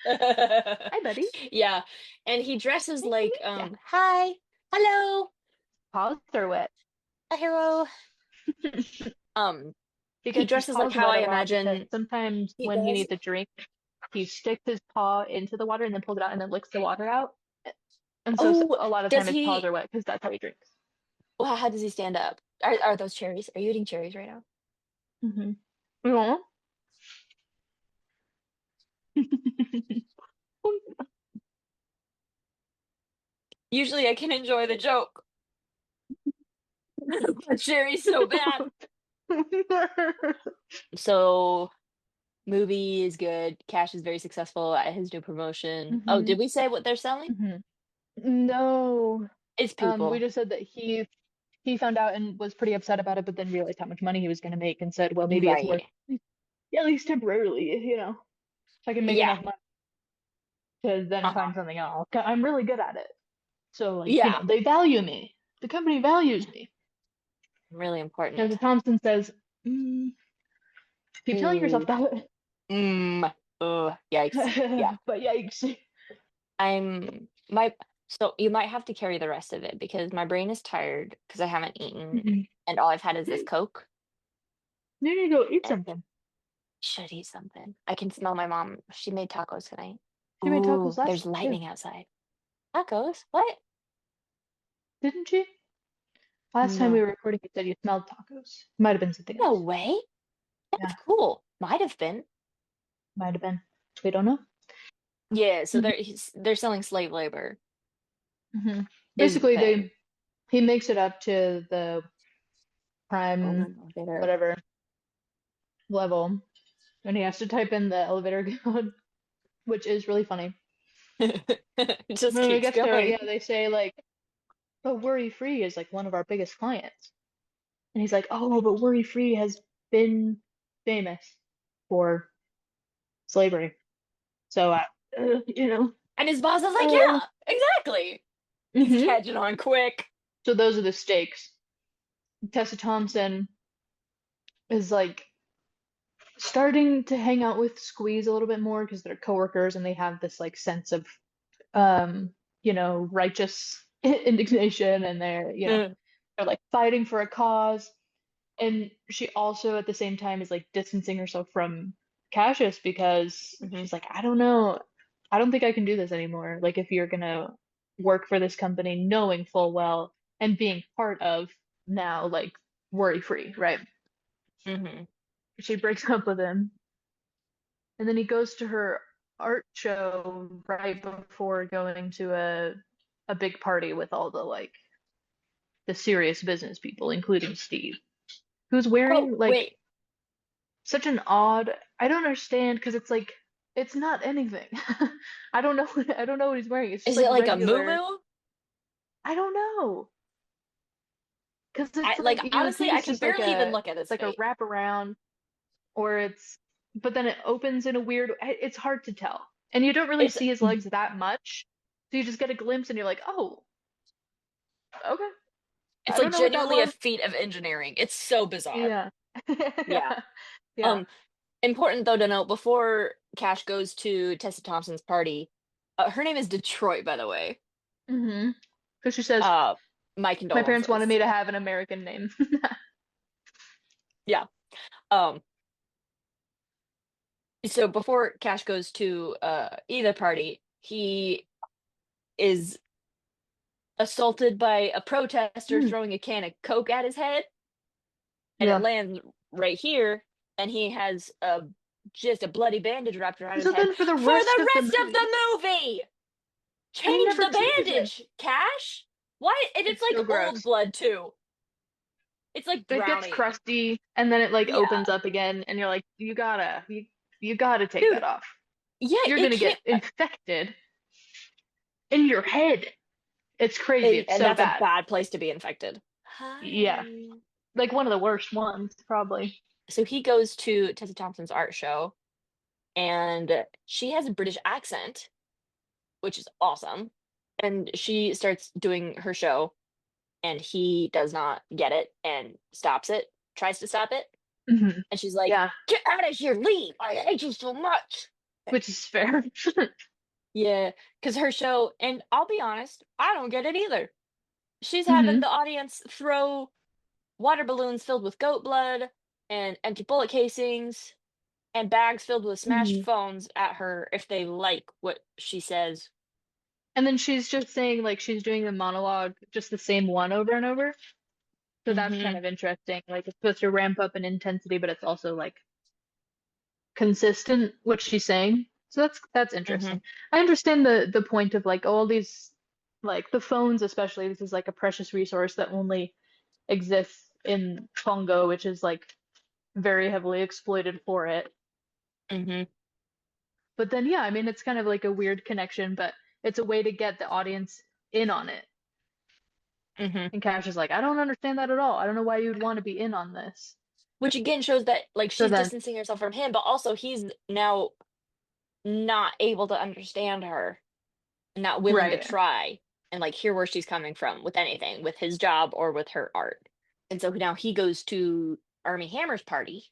Hi, buddy. Yeah. And he dresses Nice to like, meet ya. hi, hello, Paws are wet. a hero. Um, he Because his dresses like paws how wet I a lot because imagine sometimes he when he does. needs a drink, he sticks his paw into the water and then pulls it out and then licks the water out. And so Oh, a lot of does time his paws he? are wet because that's how he drinks. Well, how does he stand up? Are those cherries? Are you eating cherries right now? Hmm. Yeah. Usually I can enjoy the joke. But cherries so bad. So movie is good. Cash is very successful at his new promotion. Oh, hmm did we say what they're selling? hmm No. It's We people. just said that he found out and was pretty upset about it, but then realized how much money he was going to make and said, well, maybe it's worth Right. at least temporarily, if I can make Yeah. enough money to then Uh-huh. find something else. 'Cause I'm really good at it. So like, Yeah. they value me. The company values me. Really As important. Thompson says, mm, keep telling yourself Ooh. that. Mm. Yikes. Yeah. But yikes. I'm my so you might have to carry the rest of it because my brain is tired because I haven't eaten Mhm. and all I've had is this Coke. You need to go eat And something. should eat something. I can smell my mom. She made tacos tonight. She made tacos Ooh, last there's night too, lightning outside. Tacos? What? didn't she? Last time we No. were recording, you said you smelled tacos. Might have been something No else. way. Yeah, That's cool. Might have been. might have been. We don't know. Yeah, so they're selling slave labor hmm is the Basically, thing. he makes it up to the Hold prime on, elevator. whatever level, and he has to type in the elevator code, which is really funny. It just When he keeps gets there, going. yeah, they say like, "But Worry Free is like one of our biggest clients," and he's like, "Oh, but Worry Free has been famous for slavery, so uh, you know." And his boss is like, Uh, yeah, exactly. He's hmm catching on quick. So those are the stakes. Tessa Thompson is like starting to hang out with Squeeze a little bit more because they're coworkers and they have this like sense of righteous indignation and they're like fighting for a cause. And she also at the same time is like distancing herself from Cassius because Hmm. she's like, I don't know, I don't think I can do this anymore. Like if you're gonna work for this company knowing full well and being part of now like Worry Free, right? Hmm. She breaks up with him and then he goes to her art show right before going to a big party with all the like the serious business people, including Steve, who's Oh, wearing like wait. such an odd. I don't understand because it's like it's not anything. I don't know. I don't know what he's wearing. It's just Is like it like a regular. moo? I don't know because I it's like like you would honestly, think I it's can just like barely even a look at it's his like a face. wraparound or it's but then it opens in a weird. It's hard to tell, and you don't really It's see his legs that much, so you just get a glimpse and you're like, oh, okay. it's I don't like know what that genuinely a was. feat of engineering. It's so bizarre. Yeah. Yeah. Yeah. Yeah. Um, Important though to note before Cash goes to Tessa Thompson's party, her name is Detroit, by the way. Mm-hmm. Because she says, Uh, my my parents wanted condolences. me to have an American name. Yeah. Um, so before Cash goes to either party, he is assaulted by a protester Mm, throwing a can of Coke at his head, and it yeah. lands right here, and he has just a bloody bandage wrapped around his So head then for the for rest the of the rest of movie, the movie. he Change never the changes it. bandage, Cash. What? And it's It's like so old gross. blood too. It's like It gets drowning. crusty and then it like Yeah, opens up again and you're like, you gotta take dude. that off. Yeah, You're it gonna get can't. infected in your head. It's crazy. It's And so that's a bad. bad place to be infected. Yeah. Hi. Like one of the worst ones, probably. So he goes to Tessa Thompson's art show, and she has a British accent, which is awesome. And she starts doing her show, and he does not get it and stops it, tries to stop it. hmm And she's like, Yeah. "Get out of here, leave. I hate you so much." Which is fair. Yeah, because her show, and I'll be honest, I don't get it either. She's having hmm the audience throw water balloons filled with goat blood and empty bullet casings and bags filled with smashed hmm phones at her if they like what she says. And then she's just saying like she's doing the monologue, just the same one over and over. So that's kind Hmm. of interesting. Like it's supposed to ramp up in intensity, but it's also like consistent what she's saying. So that's Hmm. interesting. I understand the point of like all these like the phones especially, this is like a precious resource that only exists in Congo, which is like very heavily exploited for it. Mhm. But then, yeah, I mean, it's kind of like a weird connection, but it's a way to get the audience in on it. Mhm. And Cash is like, I don't understand that at all. I don't know why you would want to be in on this. Which again shows that like So she's then, distancing herself from him, but also he's now not able to understand her, not willing to right. try and like hear where she's coming from with anything, with his job or with her art. And so now he goes to Army Hammer's party.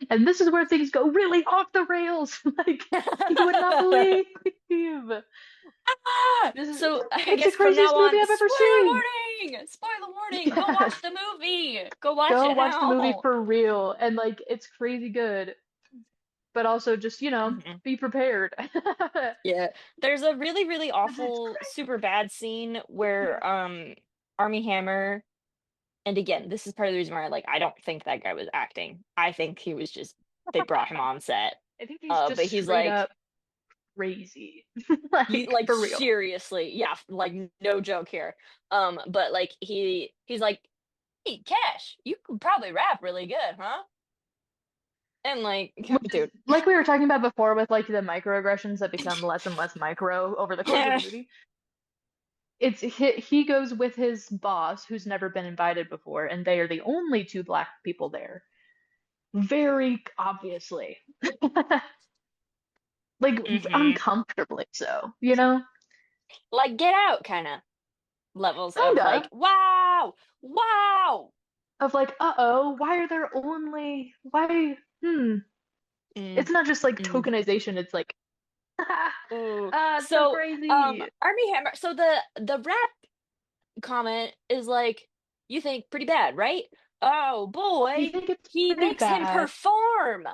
And this is where things go really off the rails. Like, you would not believe. Ah! This is, So I it's the guess from craziest now movie on, I've ever spoiler seen. warning! Spoiler warning! Go Yeah. watch the movie! Go watch Go it watch the movie now! for real. And like, it's crazy good. But also just, Mhm. be prepared. Yeah. There's a really, really Because it's awful, super crazy. bad scene where Army Hammer, and again, this is part of the reason why I don't think that guy was acting. I think he was just they brought him on set. I think he's just But he's straight up crazy. he Like, like for real. seriously, yeah, like no joke here. But like he's like, "Hey, Cash, you could probably rap really good, huh?" And like, Which is, dude. like we were talking about before with like the microaggressions that become less and less micro over the course of the movie. He goes with his boss, who's never been invited before, and they are the only two black people there. Very obviously. Like, Mhm. uncomfortably so. Like Get Out kind of levels of Kinda. like, wow, wow. Of like, uh-oh, why are there only, why, Mm, it's not just like mm. tokenization, it's like, Ooh. it's so So, crazy. Army Hammer. So the rap comment is like, you think pretty bad, right? Oh You boy, think it's he pretty makes him bad. perform.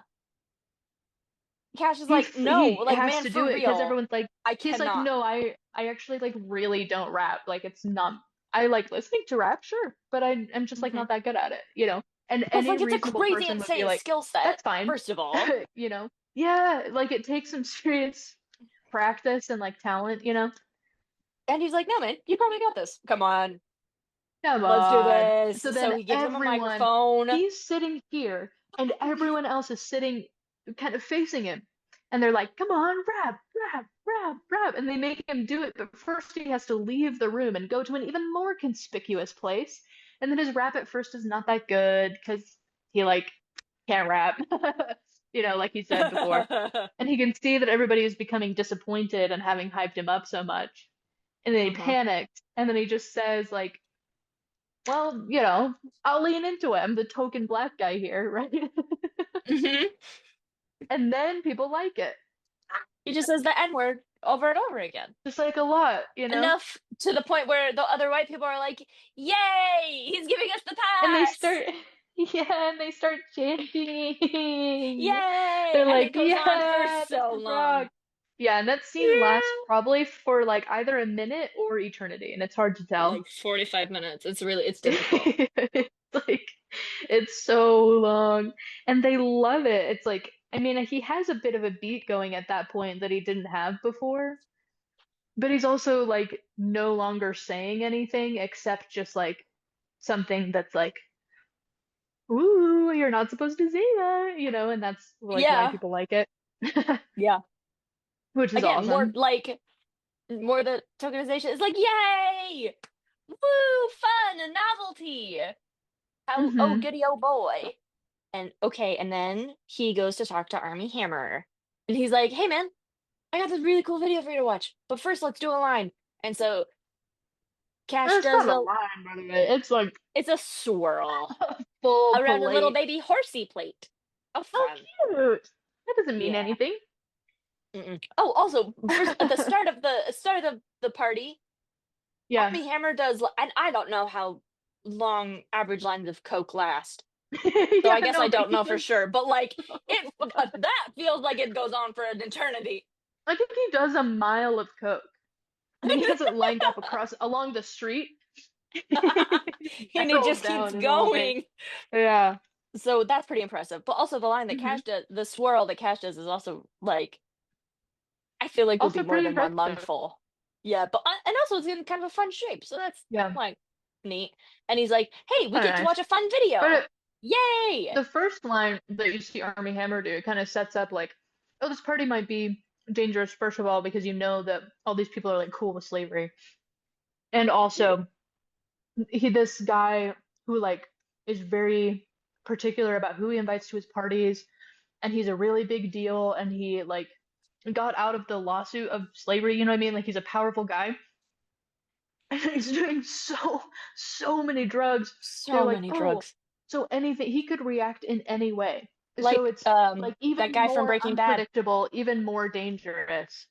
Cash is like, no, He like has man, to for do it because real, everyone's like, I he's like, cannot. no, I actually like really don't rap. Like it's not, I like listening to rap, sure, but I'm just like Hmm. not that good at it. And Because any like it's a reasonable crazy, person would be insane like, skill set. that's fine. First of all, you know? Yeah, like it takes some serious practice and like talent. and he's like, no, man, you probably got this. Come on, Come let's do on. this. So So then he gives him a everyone, microphone. he's sitting here and everyone else is sitting kind of facing him. And they're like, come on, rap, rap, rap, rap. And they make him do it, but first he has to leave the room and go to an even more conspicuous place. And then his rap at first is not that good because he like can't rap, like he said before. And he can see that everybody is becoming disappointed and having hyped him up so much. And then he Hmm. panics, and then he just says like, well, I'll lean into it. I'm the token black guy here, right? Hmm. And then people like it. He just says the N word over and over again. Just like a lot. Enough to the point where the other white people are like, "Yay, he's giving us the And they pass! start, yeah, and they start chanting. Yay!" They're And like, it goes on for yeah, so Mr. Frog. long. Yeah, and that scene lasts Yeah, probably for like either a minute or eternity, and it's hard to tell. like 45 minutes. It's difficult. It's like it's so long and they love it. It's like I mean he has a bit of a beat going at that point that he didn't have before, but he's also like no longer saying anything except just like something that's like, ooh, you're not supposed to say that, and that's like why Yeah, people like it. yeah. Which is Again, awesome. more the tokenization is like, "Yay! Woo! Fun and novelty! How oh Hmm. goody oh boy!" And okay, and then he goes to talk to Army Hammer, and he's like, "Hey man, I got this really cool video for you to watch. But first, let's do a line." And so Cash It's does not a the line, by the way. It's like it's a swirl a full around a little plate. baby horsey plate. Oh, Oh, fun. cute. That doesn't mean Yeah. anything. Mm-mm. Oh, also, first at the start of the party, Yeah. Army Hammer does, and I don't know how long average lines of Coke last. So Yeah, I guess I no, but don't he know for does. sure. But like, it that feels like it goes on for an eternity. I think he does a mile of coke, and then he has it lined up across along the street. And it Barrels just keeps down in the whole thing. going. Yeah. So that's pretty impressive. But also the line that Hmm. Cash does, the swirl that Cash does is also like, I feel like would be Also more pretty than one impressive. lungful. Yeah, but and also it's in kind of a fun shape. So that's Yeah. like neat. And he's like, hey, we Kind of get to nice. watch a fun But video. Yay! the first line that you see Army Hammer do, it kind of sets up like, oh, this party might be dangerous, first of all, because you know that all these people are like cool with slavery. And also, this guy who like is very particular about who he invites to his parties, and he's a really big deal, and he like got out of the lawsuit of slavery, you know what I mean? Like he's a powerful guy. And he's doing so many drugs. They're So like, many oh, drugs. so anything he could react in any way. So Like it's like that even guy from more Breaking Bad. unpredictable, even more dangerous.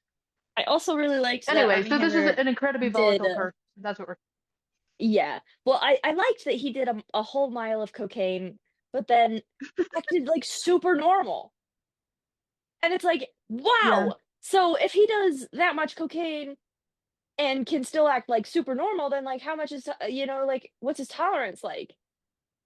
I also really liked that Anyway, Army so this is Hammer an incredibly did volatile person. That's what we're. yeah. Well, I liked that he did a whole mile of cocaine, but then acted like super normal. And it's like, Yeah. wow. So if he does that much cocaine and can still act like super normal, then like how much is like what's his tolerance like?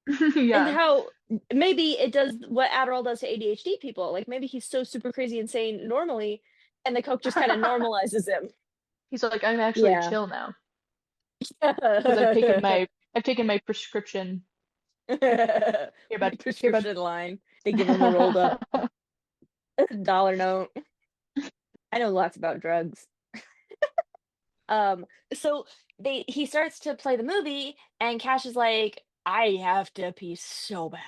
And Yeah. how maybe it does what Adderall does to ADHD people. Like maybe he's so super crazy insane normally, and the coke just kind of normalizes him. He's like, I'm actually Yeah. chill now because I've taken my prescription. Here, My bud. Here, bud. prescription line. They give him a rolled up dollar note. I know lots about drugs. Um, so he starts to play the movie, and Cash is like, I have to pee so bad,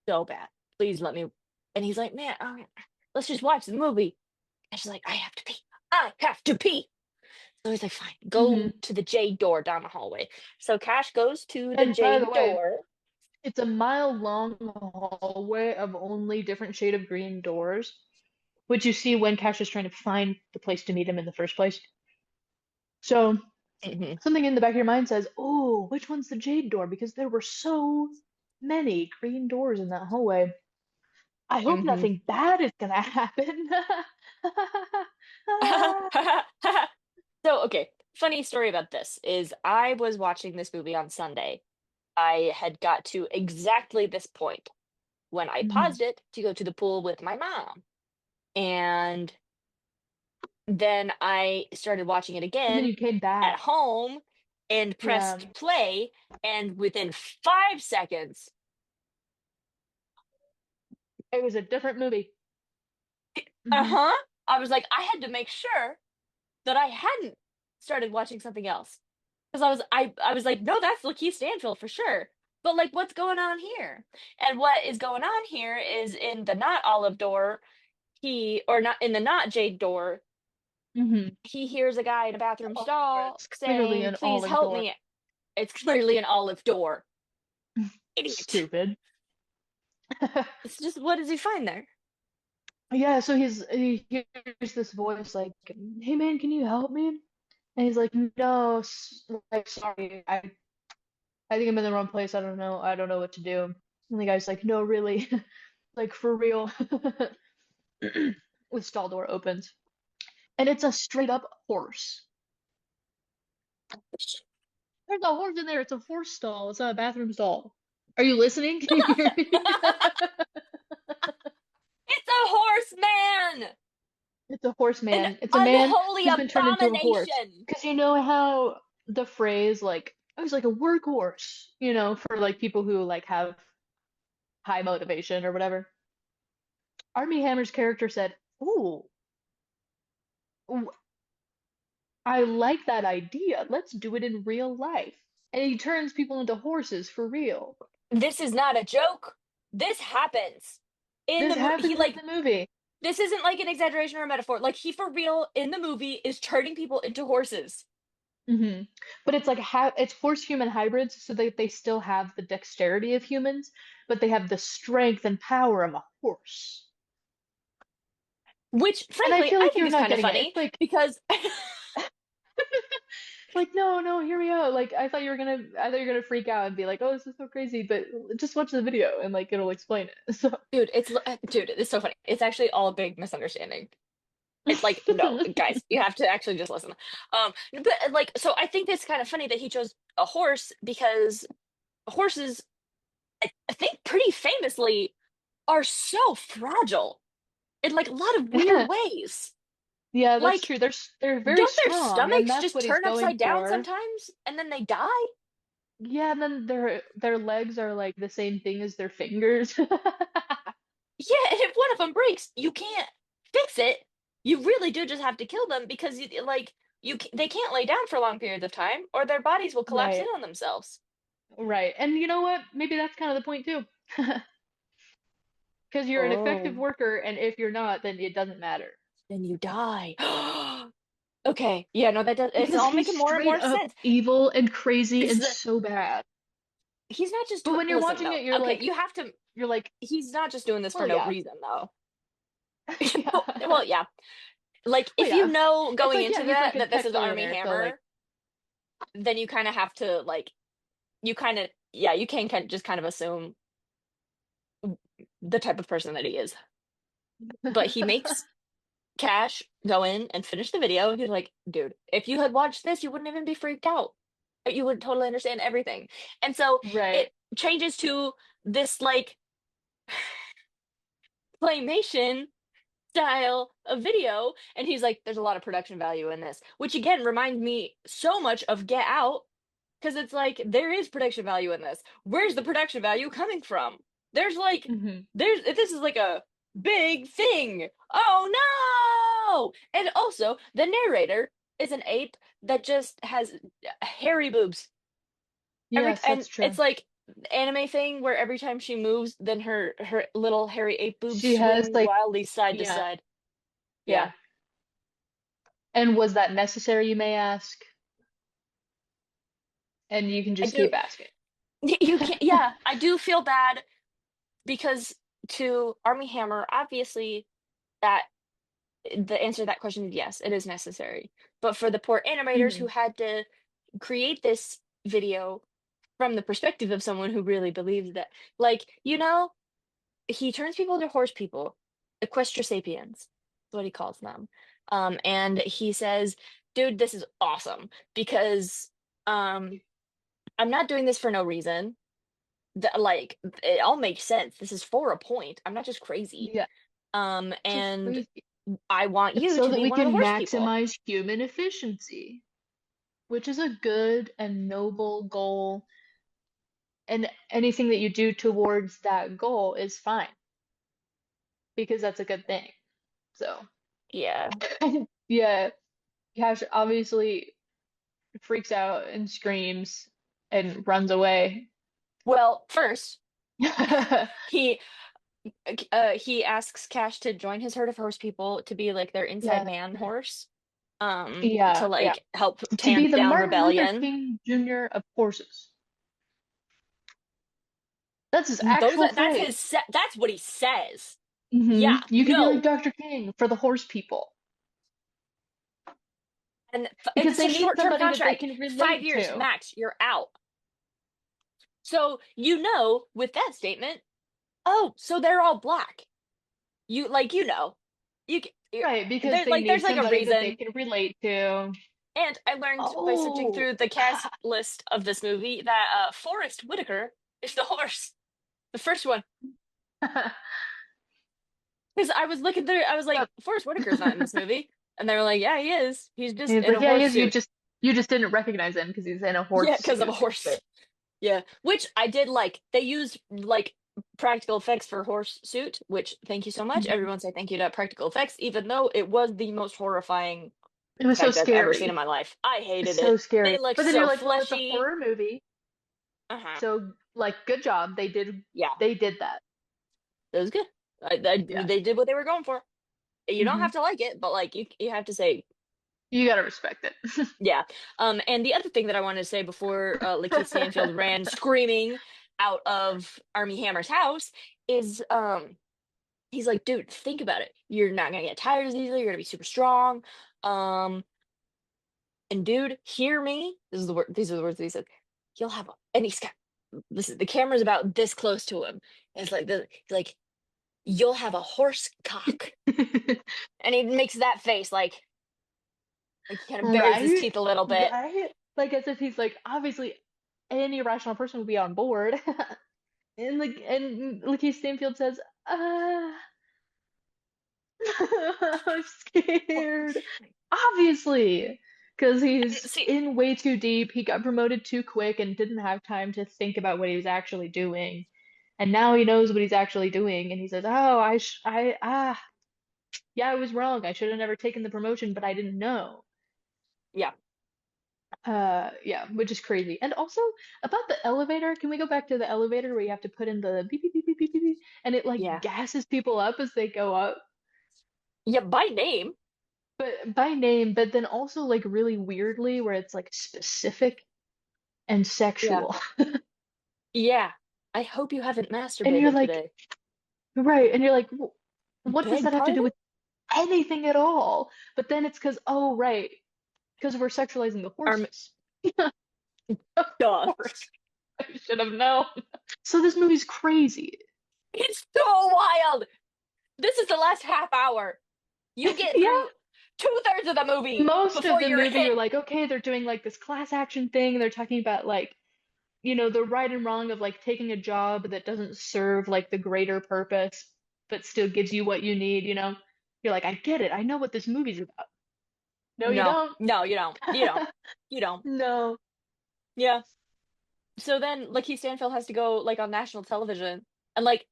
so bad. Please let me. And he's like, man, let's just watch the movie. And she's like, I have to pee. I have to pee. So he's like, fine, Hmm. go to the J door down the hallway. So Cash goes to the And by J the way, door. it's a mile long hallway of only different shade of green doors, which you see when Cash is trying to find the place to meet him in the first place. So Mhm, something in the back of your mind says, "Oh, which one's the jade door?" Because there were so many green doors in that hallway. I hope mhm. nothing bad is gonna happen. So, okay, funny story about this is I was watching this movie on Sunday. I had got to exactly this point when I Mhm. paused it to go to the pool with my mom. And then I started watching it And then again you came at back. home and Yeah. pressed play. And within 5 seconds, It was a different movie. Hmm. uh-huh, I was like, I had to make sure that I hadn't started watching something else. Because I was like, no, that's Lakeith Stanfield for sure. But like, what's going on here? And what is going on here is in the not olive door, or not in the not jade door, Hmm. he hears a guy in a bathroom Oh, stall it's clearly saying, an please olive help door. me. It's clearly an olive door. Idiot. Stupid. It's just, what does he find there? Yeah, so he hears this voice like, "Hey man, can you help me?" And he's like, "No, like sorry, I think I'm in the wrong place. I don't know what to do." And the guy's like, "No, really, like for real." The stall door opens, and it's a straight up horse. There's a horse in there. It's a horse stall. It's not a bathroom stall. Are you listening? Can you hear me? It's a horseman! It's a An horseman. It's a man unholy who's been turned into a horse. abomination! Because you know how the phrase like I was like a workhorse, for like people who like have high motivation or whatever. Armie Hammer's character said, "Ooh, ooh, I like that idea. Let's do it in real life." And he turns people into horses for real. This is not a joke. This happens. In This the movie, happens in the movie. this isn't like an exaggeration or a metaphor. Like he for real in the movie is turning people into horses. Hmm. But it's like it's horse human hybrids, so they still have the dexterity of humans, but they have the strength and power of a horse. Which And I frankly, feel I like think you're is not kind of getting it. It's funny like because like no, no, hear me out. Like I thought you were gonna freak out and be like, "Oh, this is so crazy," but just watch the video and like it'll explain it. So dude, it's so funny. It's actually all a big misunderstanding. It's like, no, guys, you have to actually just listen. But like, so I think it's kind of funny that he chose a horse because horses, I think pretty famously, are so fragile in like a lot of weird yeah, ways. yeah, that's Like, true. They're very don't their strong, and stomachs that's just what he's turn going upside down for. sometimes and then they die? yeah, and then their legs are like the same thing as their fingers. Yeah, and if one of them breaks, you can't fix it. You really do just have to kill them because they can't lay down for long periods of time or their bodies will collapse in Right, on themselves. right. And you know what? Maybe that's kind of the point too. Because you're an effective Oh, worker, and if you're not, then it doesn't matter. then you die. Okay, yeah, no, that does. It's Because all he's making more and straight more up sense. evil and crazy Because and so bad. he's not just But doing. when you're Listen, watching though. it, you're Okay, like, you have to. you're like, He's not just doing this for well, no yeah, reason, though. yeah, Well, yeah. Like well, if you yeah. know It's going like, yeah, into he's like that a this tech is Army billionaire, so like, Hammer, then you kind of have to like you kind of yeah you can just kind of assume the type of person that he is. But he makes Cash go in and finish the video. And he's like, dude, if you had watched this, you wouldn't even be freaked out. You would totally understand everything. And so right. it changes to this like claymation style of video. And he's like, there's a lot of production value in this, which again reminds me so much of Get Out. Because it's like there is production value in this. Where's the production value coming from? There's like Hmm. this is like a big thing. Oh no! And also the narrator is an ape that just has hairy boobs. Yes, And that's true. it's like anime thing where every time she moves, then her little hairy ape boobs She has swing like, wildly side to yeah, side. Yeah. yeah. And was that necessary, you may ask? And you can I just do keep asking. you can yeah, I do feel bad because to Army Hammer, obviously that the answer to that question is yes, it is necessary. But for the poor animators Hmm. who had to create this video from the perspective of someone who really believes that, like, he turns people into horse people, equestrasapiens, is what he calls them. And he says, dude, this is awesome because um, I'm not doing this for no reason. Like, it all makes sense. This is for a point. I'm not just crazy. Yeah, so And crazy. I want It's you so to that be we one of the can horse people. maximize human efficiency, which is a good and noble goal. And anything that you do towards that goal is fine because that's a good thing. So, Yeah. yeah, Cash obviously freaks out and screams and runs away. Well, first, he he asks Cash to join his herd of horse people to be like their inside Yeah, man horse, to yeah, yeah. like help To be tamp the down Martin Luther rebellion. King Jr. of horses. That's his actual phrase. That's what he says. Yeah, You could be like no. Dr. King for the horse people And because it's they a need short-term somebody that they contract. can 5 relate years to. max, you're out. So, with that statement, oh, so they're all black. You Right, because there's they like need there's like a somebody that they reason. can relate to. And I learned by searching Oh, through the cast list of this movie that Forrest Whitaker is the horse, the first one. Because I was looking through, I was like, yep. Forrest Whitaker's not in this movie, and they were like, yeah, he is. He's just He's in like, a yeah, he horse is. You suit. just didn't recognize him because he's in a horse Yeah, because of a suit. horse. Yeah, which I did like. They used like practical effects for horse suit, which thank you so much. Mhm. Everyone say thank you to practical effects, even though it was the most horrifying It was so effect I've ever seen in scary. my life. I It's hated so it. They scary. looked But then you're so like, well, it's a fleshy. horror movie, Uh-huh. so like, good job. Yeah, They did that. it was good. Yeah. They did what they were going for. You don't Hmm. have to like it, but like you have to say You gotta respect it. yeah. And the other thing that I wanted to say before Lakeith Stanfield ran screaming out of Army Hammer's house is he's like, dude, think about it. You're not gonna get tired as easily. You're gonna be super strong. Um, and dude, hear me. These are the words that he said. You'll have and he's got this is the camera's about this close to him. And it's like he's like, you'll have a horse cock. And he makes that face like he kind of bares his Right? teeth a little bit. Right? Like as if he's like, obviously any rational person would be on board. And Lakeith Stanfield says, I'm scared. Obviously. because he's See, in way too deep. He got promoted too quick and didn't have time to think about what he was actually doing. And now he knows what he's actually doing, and he says, "Oh, yeah, I was wrong. I should have never taken the promotion, but I didn't know." yeah, Yeah, which is crazy. And also about the elevator, can we go back to the elevator where you have to put in the beep beep beep beep beep beep, beep, and it like yeah, gasses people up as they go up, yeah. By name, but by name, but then also like really weirdly where it's like specific and yeah, sexual. yeah. I hope you haven't And you're masturbated like, today. right, and you're like, What does Beg that have to do pardon? with anything at all?" But then it's because, oh, right, because we're sexualizing the Arm, horses. Of duh. course, I should have known. So this movie's crazy. It's so wild. This is the last half hour. You get Yeah, through two-thirds of the movie most of before the you're movie hit. you're like, okay, they're doing like this class action thing, and they're talking about like, the right and wrong of like taking a job that doesn't serve like the greater purpose, but still gives you what you need, you know? You're like, I get it. I know what this movie's about. No, you No, don't. no, you don't. You don't. You don't. No. Yeah. So then Lakeith Stanfield has to go like on national television and like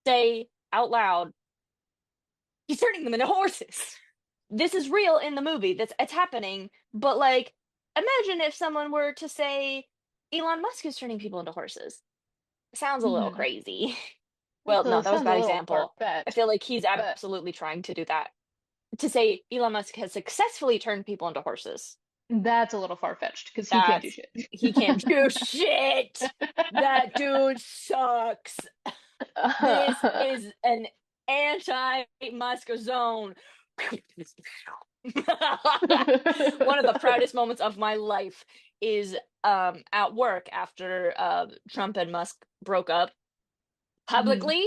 say out loud, he's turning them into horses. This is real in the movie. That's it's happening. But like, imagine if someone were to say Elon Musk is turning people into horses. Sounds a little Hmm. crazy. Well, no, that was a Sounds a bad little example. I far-fetched, feel like he's but absolutely trying to do that. To say Elon Musk has successfully turned people into horses. that's a little far-fetched because he can't do That's shit. he can't do shit. That dude sucks. This is an anti-Musk zone. One of the proudest moments of my life is at work after Trump and Musk broke up Mhm. publicly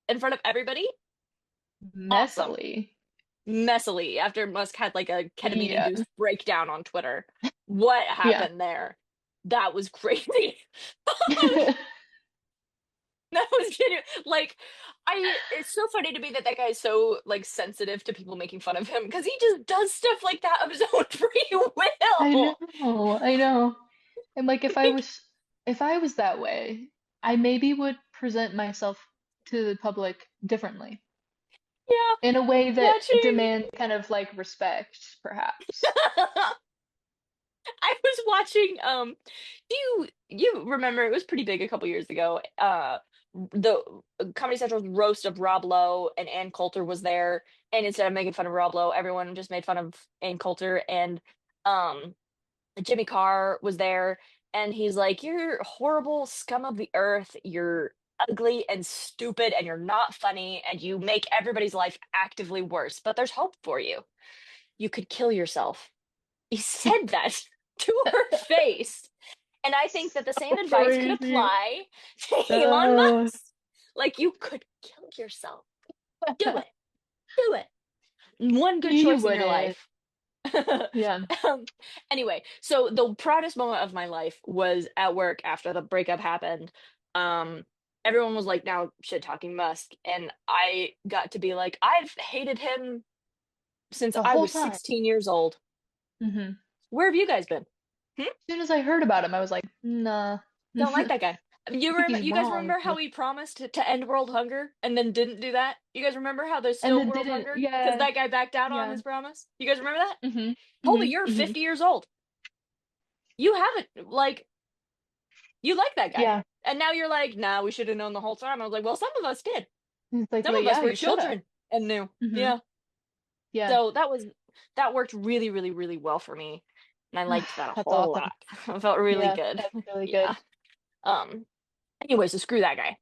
in front of everybody. Awesome. Messily. Messily after Musk had like a ketamine Yeah. induced breakdown on Twitter. What Yeah. happened there? That was crazy. That was genuine. Like, it's so funny to me that that guy is so like sensitive to people making fun of him because he just does stuff like that of his own free I will. know, I know. And like Like, if I was that way, I maybe would present myself to the public differently yeah, in a way that watching. demands kind of like respect, perhaps. I was watching. Do you remember? It was pretty big a couple years ago. The Comedy Central's roast of Rob Lowe and Ann Coulter was there, and instead of making fun of Rob Lowe, everyone just made fun of Ann Coulter and um Jimmy Carr was there, and he's like, "You're horrible scum of the earth. You're ugly and stupid, and you're not funny, and you make everybody's life actively worse. But there's hope for you. You could kill yourself." He said that to her face. And I think that the same So advice could crazy. apply to Elon Uh, Musk. Like, you could kill yourself. Do it. Do it. One good you choice in your wouldn't. life. Yeah. um, anyway, so the proudest moment of my life was at work after the breakup happened. Um, Everyone was like now shit talking Musk, and I got to be like, I've hated him since The I whole was time. 16 years old. Hmm. Where have you guys been? Hmm? As soon as I heard about him, I was like, nah. Don't like I that guy. think he's You guys wrong. remember how he promised to end world hunger and then didn't do that? You guys remember how there's And still then world didn't, hunger because yeah, that guy backed out on yeah. his promise? You guys remember that? Hmm. Holy, Hmm. you're Hmm. 50 years old. You haven't like you like that guy. Yeah. And now you're like, nah, we should have known the whole time. I was like, well, some of us did. It's like, Some well, of us yeah, were you should have. children and knew. Hmm. Yeah. Yeah. So that worked really, really, really well for me. And I liked that a That's whole awesome. lot. I felt really Yeah, good. that's really good. Yeah. Um, Anyways, so screw that guy.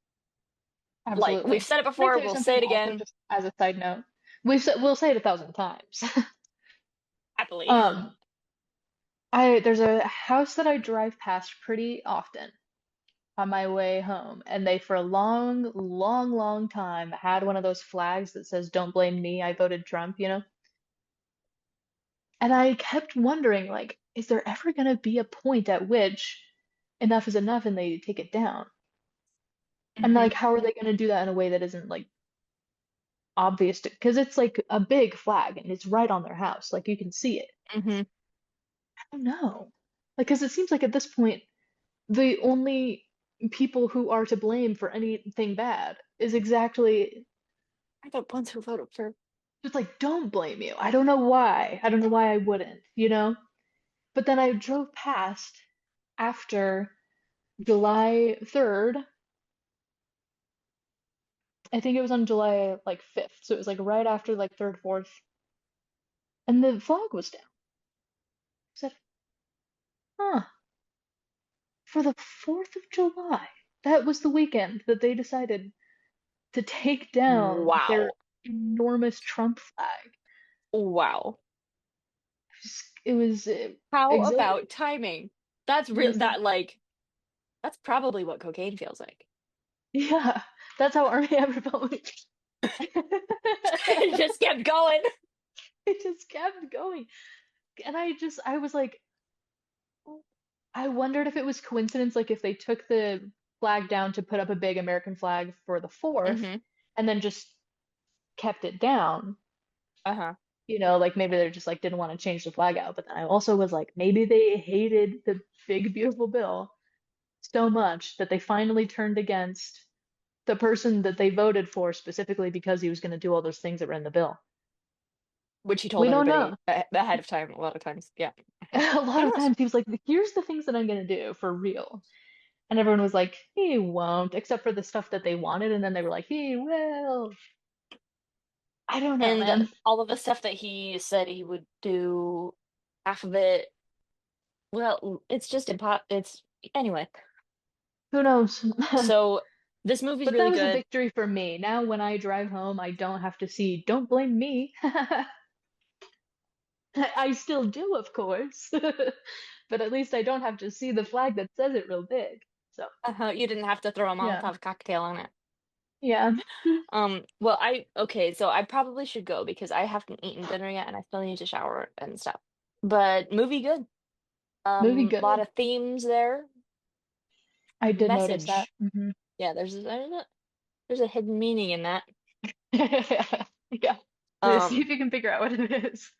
Like we've Absolutely. said it Can I before, tell you we'll say something it also again. just as a side note? We'll say it 1,000 times. Happily. Um, there's a house that I drive past pretty often on my way home, and they for a long, long, long time had one of those flags that says "Don't blame me, I voted Trump," you know? And I kept wondering, like, is there ever gonna be a point at which enough is enough and they take it down? And Hmm. like, how are they gonna do that in a way that isn't like obvious to, because it's like a big flag and it's right on their house, like you can see it. Hmm. don't know. Like, because it seems like at this point, the only people who are to blame for anything bad is exactly I the ones who voted for. just like, don't blame you. I don't know why. I don't know why I wouldn't, you know? But then I drove past after July 3rd. I think it was on July like 5th. So it was like right after like 3rd, 4th. And the flag was down. I said, huh, for the 4th of July. That was the weekend that they decided to take down their Wow. enormous Trump flag. Wow. It was How exhilarating. about timing? That's It real was, that like that's probably what cocaine feels like. yeah, that's how Army Hammer felt. It just kept going. It just kept going. And I was like, I wondered if it was coincidence, like if they took the flag down to put up a big American flag for the 4th Hmm. and then just kept it down. Uh-huh. Like maybe they just like didn't want to change the flag out. But then I also was like, maybe they hated the big, beautiful bill so much that they finally turned against the person that they voted for specifically because he was going to do all those things that were in the bill. Which he told We don't everybody know. ahead of time a lot of times. Yeah. A lot Who of knows? times he was like, here's the things that I'm going to do for real. And everyone was like, he won't, except for the stuff that they wanted. And then they were like, he will. I don't know, And man. all of the stuff that he said he would do, half of it, well, it's just it's anyway. Who knows? So this movie's But that really was a good. victory for me. Now, when I drive home, I don't have to see, don't blame me. I still do, of course. But at least I don't have to see the flag that says it real big. So, You didn't have to throw a yeah. Molotov cocktail on it. Yeah. Well, okay, so I probably should go because I haven't eaten dinner yet and I still need to shower and stuff. But movie good. Movie Lot good. of themes there. I did notice that. Message. Yeah, there's a hidden meaning in that. Yeah. See Um, if you can figure out what it is.